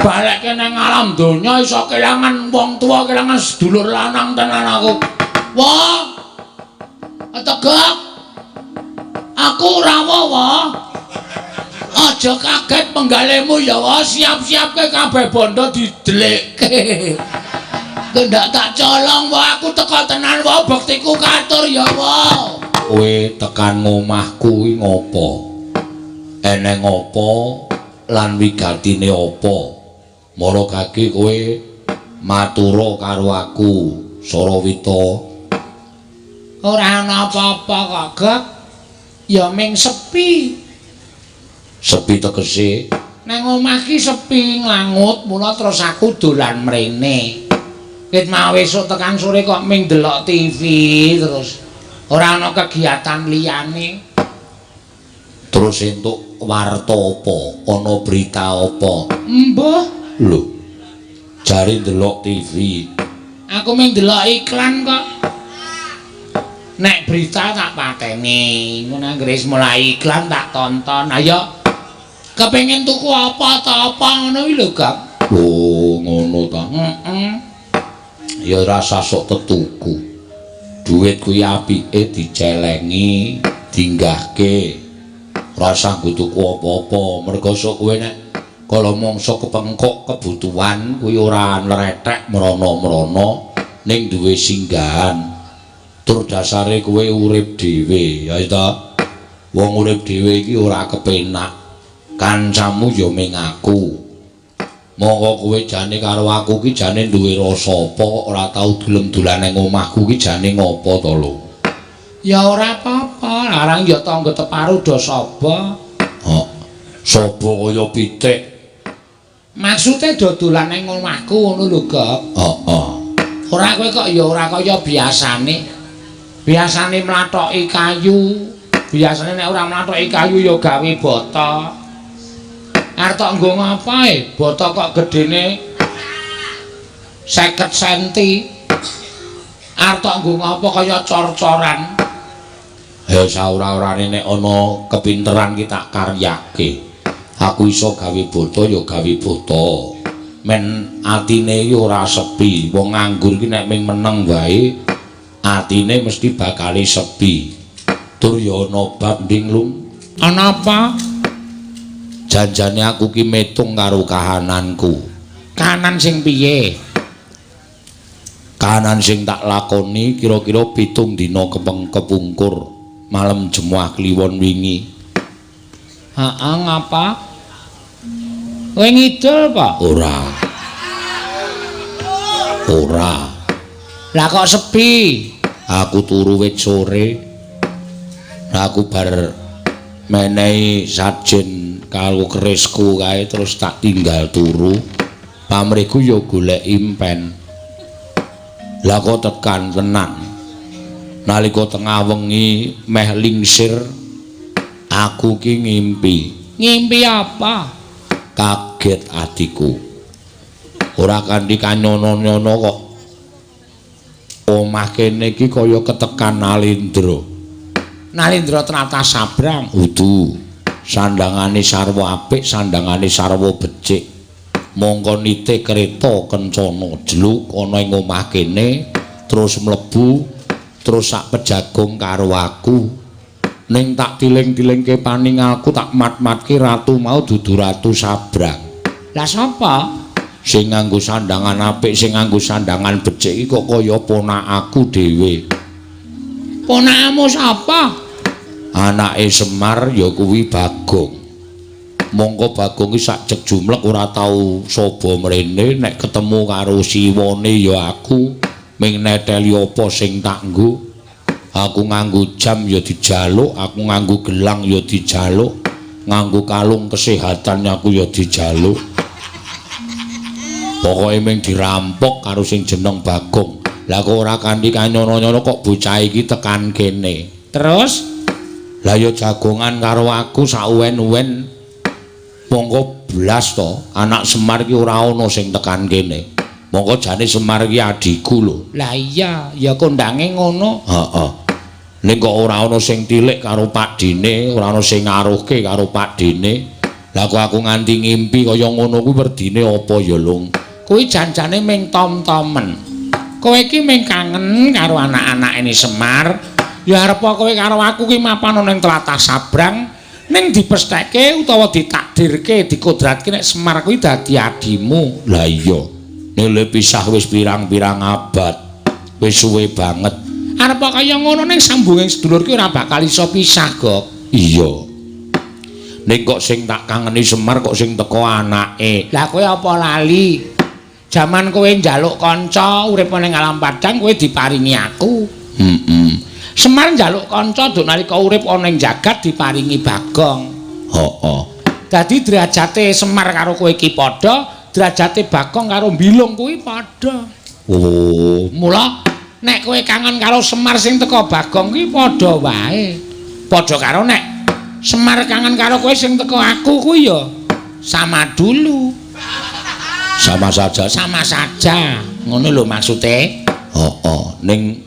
balekke nang alam donya iso kelangan wong tuwa, kelangan sedulur lanang tenan aku. Wah. Tegak. Aku rawo wah. Aja kaget penggalemu ya wah, siap-siapke kabeh bondo didelekke. Ndak tak colong wae aku teko tenan wae bektiku katur ya wae. Kowe tekan ngomahku kuwi ngopo? Eneng apa lan wigatine apa? Mara kaki kowe matura karo aku, Sarawita. Ora ana apa-apa kok, Gek. Ya ming sepi. Sepi tegese nang omah ki sepi nglangut, mula terus aku dolan mrene. Ket mau esuk tekan sore kok ming delok TV terus. Ora ana kegiatan liyane. Terus entuk warta apa? Ana berita apa? Mbah. Lho. Jare delok TV. Aku ming delok iklan kok. Nek berita tak pateni. Ngono anggere mulai iklan tak tonton. Ayo. Kepengin tuku apa ta apa ngono iki lho, Kak. Oh, ngono ta. Ya rasa sok tetuku. Duit kuwi apike dicelengi, dinggahke. Rasa tuku apa-apa, mergo sok kowe nek kala mangsa kepengkok kebutuhan kuwi ora nrethek mrono-mrono ning duwe singgahan. Tur dasare kowe urip dhewe, ya ta. Wong urip dhewe iki ora kepenak. Kancamu ya ming aku. Monggo kowe jane karo aku ki jane duwe rasa apa ora tau gelem dolan nang omahku ki jane ngopo to lho. Ya ora apa-apa, larang ya tangga teparu do sapa. Hok. Sapa kaya pitik. Maksude do dolan nang omahku ngono lho, Gek. Heeh. Ora kowe kok ya ora kaya biasane. Biasane mlathoki kayu. Biasane nek ora mlathoki kayu ya gawe boto. Arep tok nggo ngapae? Boto kok gedene 50 cm. Arep tok nggo ngapa kaya cor-coran. Ya saora-orane nek ana kepinteran ki tak karyake. Aku iso gawe boto ya gawe boto. Men atine iki ora sepi. Wong nganggur ki nek ming meneng wae atine mesti bakale sepi. Tur ya ana bab nding lung. Ana apa? Janjane aku ki metung karo kahananku. Kahanan sing piye? Kahanan sing tak lakoni kira-kira 7 dina kepungkur malem Jemuah Kliwon wingi. Heeh, ngapa? Kowe ngidul apa? Ora. Ora. Lah kok sepi? Aku turu wit sore. Aku bar menehi sajen karo kerisku kae terus tak tinggal turu. Pamrihku ya golek impen. Lah kok tekan tenan. Nalika tengah wengi meh lingsir aku ki ngimpi. Ngimpi apa? Kaget atiku. Ora kanthi kanyono-nyono kok. Omah kene iki kaya ketekan Nalindra. Nalindra Trata Sabrang. Udu. Sandangane sarwa apik, sandangane sarwa becik. Mongko nite kereta kencana jluk ana ing omah kene, terus mlebu, terus sak pejagong karo aku. Ning tak tiling-tilingke paningalku tak mat-matke ratu mau dudu Ratu Sabrang. Lah sapa? Sing nganggo sandangan apik, sing nganggo sandangan becik iki kok kaya ponakku dhewe. Ponakmu sapa? Anake Semar ya kuwi Bagong. Mongko Bagong iki sak jejumlek ora tau saba mrene nek ketemu karo siwane ya aku ming neteli apa sing tak nggo. Aku nganggo jam ya dijaluk, aku nganggo gelang ya dijaluk, nganggo kalung kesehatan aku ya dijaluk. Pokoke ming dirampok karo sing jeneng Bagong. Lah kok ora kanthi kanyono-nyono kok bocah iki tekan kene. Terus lah ya jagongan karo aku sauwen-uwen mongko blas to anak Semar ki ora ana sing tekan kene. Mongko jane Semar iki adikku lho. Lah iya, ya kondange ngono. Heeh. Ning kok ora ana sing tilik karo Pak Dene, ora ana sing ngaruhke karo Pak Dene. Lah kok aku nganti ngimpi kaya ngono kuwi werdine apa ya, Lung? Kuwi janjane ming tom-tomen. Kowe iki ming kangen karo anak-anak ini Semar. Ya arep kowe karo aku ki mapan ning tlatah Sabrang ning dipestheke utawa ditakdirke, dikodratke nek Semar kuwi dadi adimu. Lah iya. Nile pisah wis pirang-pirang abad. Wis suwe banget. Arep kaya ngono ning sambunging sedulur ki ora bakal iso pisah, Gok. Iya. Ning kok sing tak kangeni Semar kok sing teko anake. Lah kowe apa lali? Jaman kowe njaluk kanca urip ning alam padang kowe diparingi aku. Semar njaluk kanca duk nalika urip ana ing jagat diparingi Bagong. Heeh. Dadi derajate Semar karo kowe iki padha, derajate Bagong karo Bilung kuwi padha. Oh, mula nek kowe kangen karo Semar sing teko Bagong kuwi padha wae. Padha karo nek Semar kangen karo kowe sing teko aku kuwi ya sama dulu. Sama saja. Sama saja. Ngono lho maksude. Heeh. Ning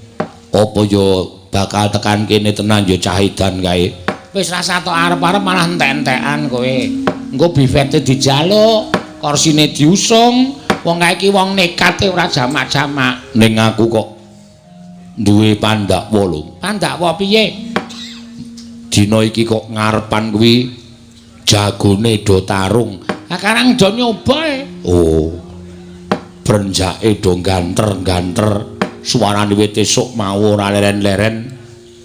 apa ya bakal tekan kene tenan ya cahidan kae. Wis rasa tok arep-arep malah entek-entekan kowe. Engko bifete dijaluk, korsine diusung, wong kae iki wong nekate ora jamak-jamak. Ning aku kok duwe pandakwa lho. Pandakwa piye? Dina iki kok ngarepan kuwi jagone do tarung. Lah karang do nyoba e. Oh. Brenjake do ganter-ganter. Suarane wit esuk mau ora leren-leren.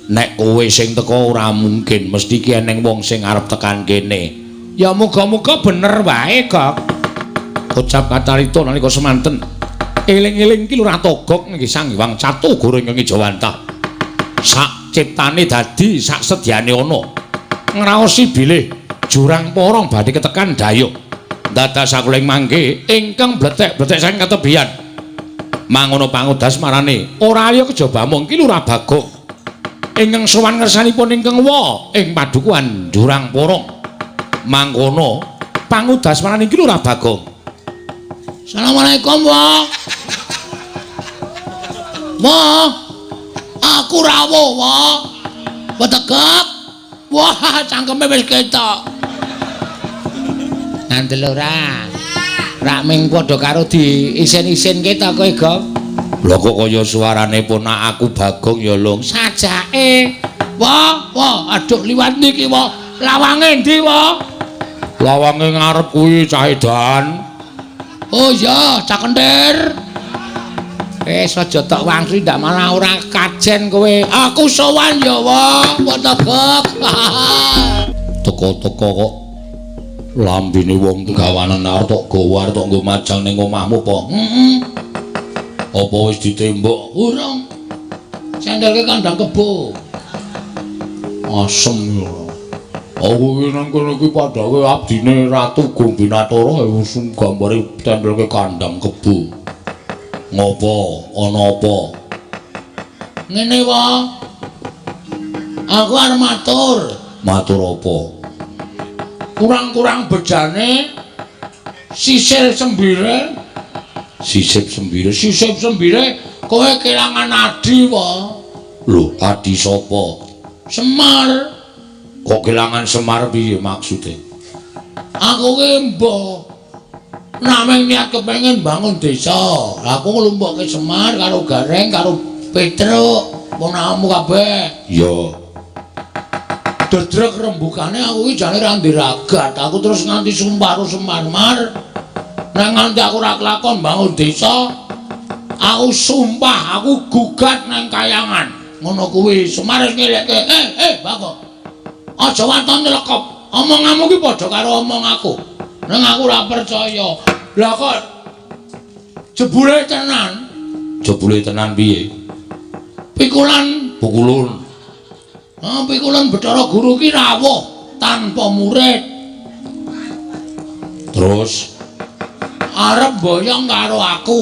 Nek kowe sing teko ora mungkin, mesti ki eneng wong sing arep tekan kene. Ya muga-muga bener wae, Gok. Ucap kacarita nalika semanten. Eling-eling ki lurah togok nggih Sang Hyang Catu Goreng Ngijawantah. Sak ciptane dadi sak sedyane ana. Ngraosi bilih jurang porong badhe ketekan dayuk. Dados sakuling mangke ingkang bletek-bletek saking katebian. Mangono pangudas marane ora liya kejaba mungki lurah Bagong. Ingkang sowan ngersanipun ingkang wa ing padukuhan jurang porong. Mangkono pangudas marane iki lurah Bagong. Assalamualaikum, Wa. Wa. Aku rawuh, Wa. Wetegep. Wah, cangkeme wis ketok. Ngandel ora? Rak ming padha karo diisin-isinke ta kowe, Gok? Lha kok kaya suarane ponak aku Bagong ya, Lung. Sajake. Wa, aduh liwat niki, Wa. Lawange endi, Wa? Lawange ngarep kuwi cah edan. Oh iya, Cak Kentir. Aja tok wangsi ndak malah ora kajen kowe. Aku sowan ya, Wa. Wetegep. Teko-teko kok lambene wong gawanen arep tok gawa arep tok nggo majang ning omahmu apa? Apa wis ditembok? Urung. Sandalke kandang kebo. Asem ya. Aku iki nang kene iki padake abdine Ratu Gung Binatara wis gambare tempelke kandang kebo. Ngopo? Ana apa? Ngene, Wa. Aku arep matur. Matur apa? Kurang-kurang bejane sisil sembire. Sisip sembire. Sisip sembire kowe kelangan adi, Wa. Lho, adi sapa? Semar. Kok kelangan Semar piye maksude? Aku ki mbok nameng niat kepengin bangun desa. Aku nglumpukke Semar karo Gareng karo Petruk, ponamu kabeh. Ya. Dedrek rembukane aku ki jane ra ndiragat. Aku terus nganti sumpah karo Semar-mar. Nek nganti aku ora kelakon bangun desa, aku sumpah aku gugat nang kayangan. Ngono kuwi Semar wis ngelekke. Bagong. Aja waton nyelekop. Omonganmu ki padha karo omong aku. Nang aku ora percaya. Lah kok jebule tenan? Jebule tenan piye? Pikulan, Pukulun. pikulan Bathara Guru ki rawuh tanpa murid. Terus Arep boyong karo aku.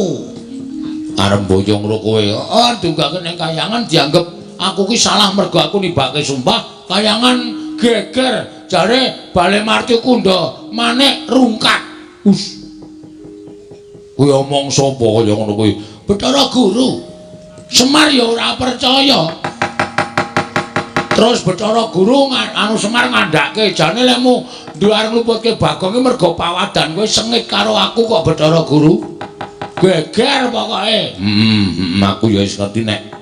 arep boyong karo kowe. Heeh, dunggake ning kayangan dianggep aku ki salah mergo aku nibake sumpah. Kayangan geger jare bale marti kunda manik rungkat. Kuwi omong sapa kaya ngono kuwi? Bathara Guru. Semar ya ora percaya. Terus Bathara Guru anu Semar ngandhake jane lemu duwe arep ngluputke Bagong iki mergo pawadan kowe sengit karo aku kok Bathara Guru. Geger pokoke. Aku ya wis ngerti nek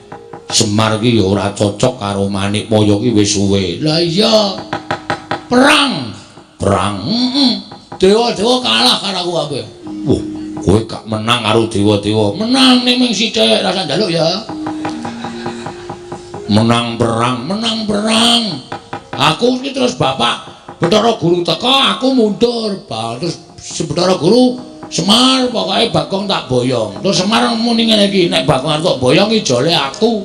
Semar iki ya ora cocok karo Manikmaya iki wis suwe. Lah iya. Perang. Dewa-dewa kalah karo aku kabeh. Wah, kowe gak menang karo dewa-dewa. Menang ning ming sithik rasa njaluk ya. Menang perang. Aku iki terus Bapak Bathara Guru teko, aku mundur. Terus Bathara Guru Semar pokoke Bagong tak boyong. Terus Semar muni ngene iki, nek Bagong arep tak boyong iki jole aku.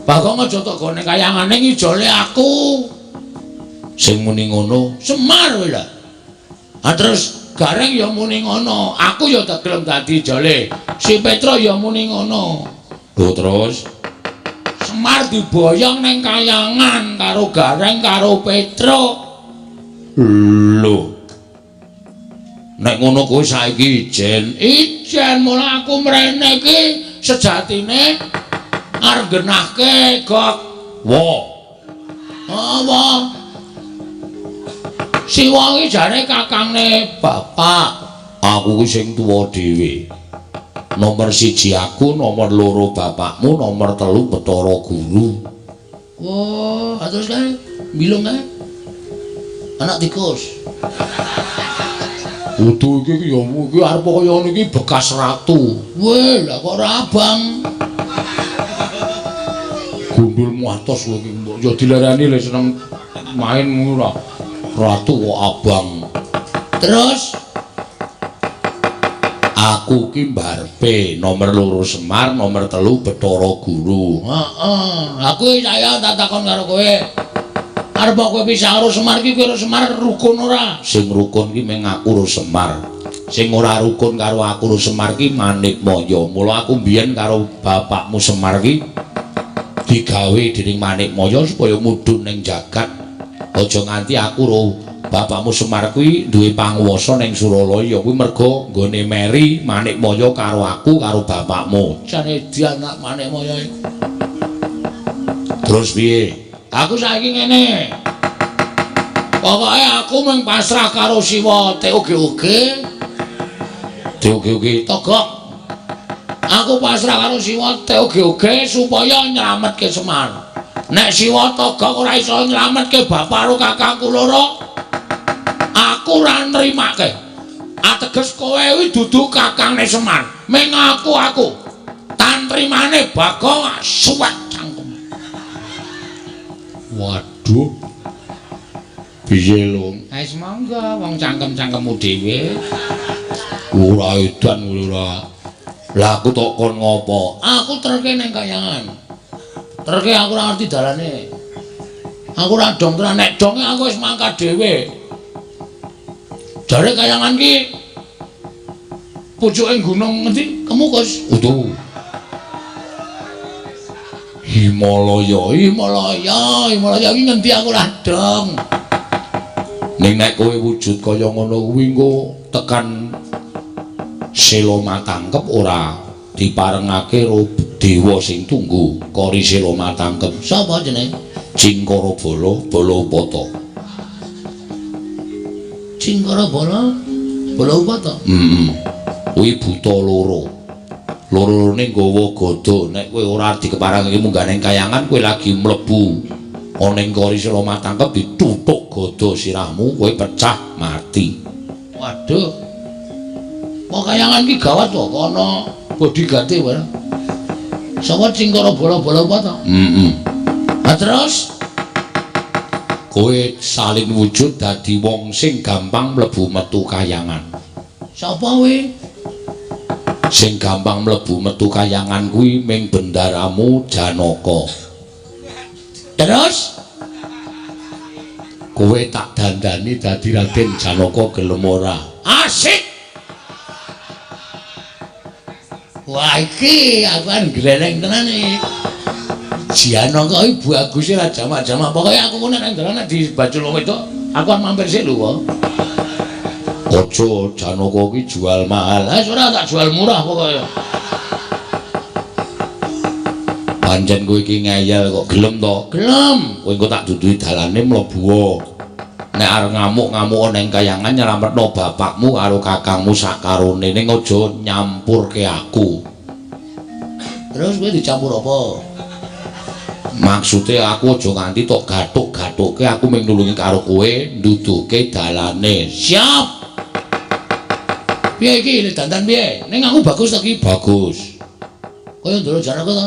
Bagong aja tak gone kayangane iki jole aku. Sing muni ngono Semar wae lah. Terus Gareng ya muni ngono, aku ya tak gelem dadi jole. Si Petro ya muni ngono. Lho terus Semar diboyong ning kayangan karo Gareng karo Petro. Lho. Nek ngono kowe saiki ijen mula aku mrene iki sejatine arep genahke gok. Apa? Siwa iki jare kakangne bapak. Aku ki sing tuwa dhewe. Nomor 1 aku, nomor 2 bapakmu, nomor 3 Bathara Guru. Wah, terus kae bilung kae. Anak tikus. Utuh iki ya iki arep kaya ngene iki bekas ratu. Weh, lah kok ora abang. Gundulmu atos kowe iki mbok ya dilarani lek seneng main ngono. Ratu kok abang. Terus aku ki mbarepe nomor 2 Semar, nomor 3 Bathara Guru. Heeh. Aku saya tak takon karo kowe. Arep kowe pisah karo Semar ki kowe Semar rukun ora? Sing rukun ki mung aku karo Semar. Sing ora rukun karo aku karo Semar ki Manikmaya. Mula aku mbiyen karo bapakmu Semar ki digawe dening Manikmaya supaya mudhun ning jagat. Aja nganti aku karo bapakmu Semar kuwi duwe panguwasa ning Suralaya kuwi mergo nggone meri Manikmaya karo aku karo bapakmu. Jane dianak Manikmaya iki. Terus piye? Aku saiki ngene. Pokoke aku mung pasrah karo Siwa Teoge-oge. Teoge-oge togok. Aku pasrah karo Siwa Teoge-oge supaya nyelametke Semar. Nek Siwa togok ora iso nyelametke bapak karo kakangku loro, aku ora nrimake. Ateges kowe kuwi dudu kakangne Semar. Ming aku tantrimane Bagong suwek cangkem. Waduh. Piye lho? Wis monggo wong cangkem-cangkemmu dhewe. Ora edan ora. Lah aku tok kon ngopo? Aku terke ning kayangan. Terke aku ora ngerti dalane. Aku ora dong tenan nek donge aku wis mangkat dhewe. Jare kayangan ki pucuke gunung ngendi? Kemukus. Utuh. Himalaya iki ngendi aku ora dong. Ning nek kowe wujud kaya ngono kuwi engko tekan Sela Matangkep ora diparengake karo dewa sing tunggu Kori Sela Matangkep. Sapa jenenge? Cingkara Bala Upata. Cingkara Bala Upata? Kuwi buta loro. Loro-lorone nggawa gada. Nek kowe ora dikeparengake munggah ning kayangan kowe lagi mlebu ana ing Kori Sela Matangkep dituthuk gada sirahmu kowe pecah mati. Waduh. Kok kayangan ki gawat kok ana bodyguard-e wae. Sapa Cingkara Bala Upata? Terus kowe salin wujud dadi wong sing gampang mlebu metu kayangan. Sapa kowe? Sing gampang mlebu metu kayangan kuwi ming bendaramu Janaka. Terus kowe tak dandani dadi Raden Janaka gelem ora? Asik. Wah iki aku kan gleneng tenan iki. Janaka iki bagus ora jamak-jamak. Pokoke aku nek nang dalan di Bacul wedok, aku mampir sik lho. Aja Janaka ki jual mahal. Ora tak jual murah pokoke. Pancen kowe iki ngeyel kok gelem to? Gelem. Kowe engko tak duduhi dalane mlebu. Nek arep ngamuk-ngamuk ning kayangan nyelametno bapakmu karo kakangmu sakarone ning aja nyampurke aku. Terus kowe dicampur apa? Maksudnya aku aja nganti tok gathuk-gathuke aku mung nulungi karo kowe nduduke dalane. Siap. Piye iki nek dandan piye? Ning aku bagus ta iki? Bagus. Kaya ndoro Janaka ta?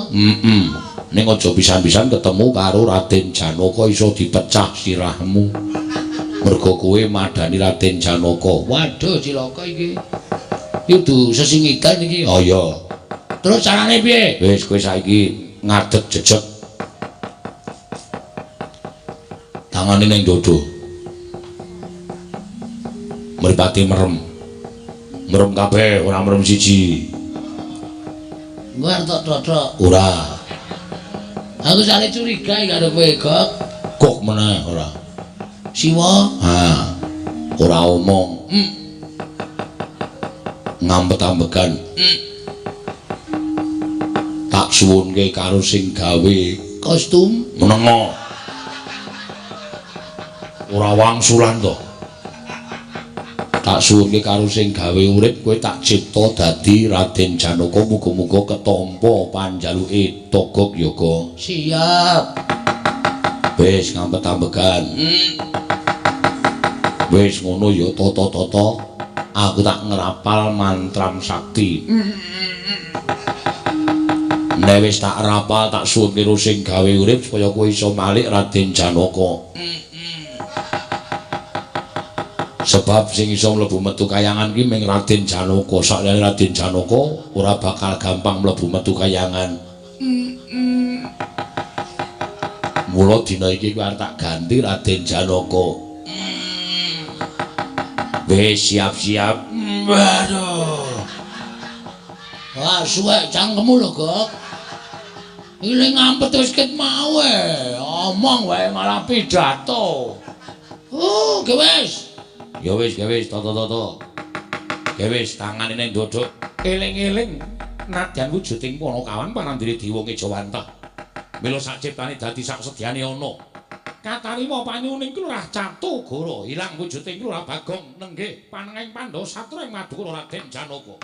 Ning aja pisan-pisan ketemu karo Raden Janaka iso dipecah sirahmu. Mergo kowe madani Raden Janaka. Waduh cilaka iki. Iki kudu sesingitan iki. Oh iya. Terus carane piye? Wis kowe saiki ngadeg jejeg. Tangane ning dodo. Mripate merem. Merem kabeh, ora merem siji. Engko arep tok-tok. Ora. Aku sale curiga karo kowe, Gok. Kok meneh ora. Siwa? Ha. Ora omong. Ngambet-ambekan. Tak suwunke karo sing gawe kostum menengo. Ora wangsulan to. Tak suwunke karo sing gawe urip kowe tak cipta dadi Raden Janaka muga-muga ketampa panjaluke Togog Yoga. Siap. Wis ngambet-ambekan. Wis ngono ya tata-tata aku tak ngrapal mantram sakti. Nek wis tak rapal tak suwunke karo sing gawe urip supaya kowe iso malik Raden Janaka. Sebab sing iso mlebu metu kayangan ki mung Raden Janaka. Sakjane Raden Janaka ora bakal gampang mlebu metu kayangan. Mula dina iki kuwi arep tak ganti Raden Janaka. Wis siap-siap. Waduh. Wah, suwek cangkemmu lho, Gok. Iki ngampet wis ket mau omong wae malah pidato. Oh, gewes. Ya wis, toto. Gewes tangane ning dodok. Eling-eling nadyan wujuding Panakawan panandiri Dewa Ngejawantah. Mila sak ciptane dadi sak sedyane ana. Katarima panyuning Kelurah Catugara, ilang wujuding Kelurah Bagong nenggih panenging Pandhawa satru ing Madukara Raden Janaka.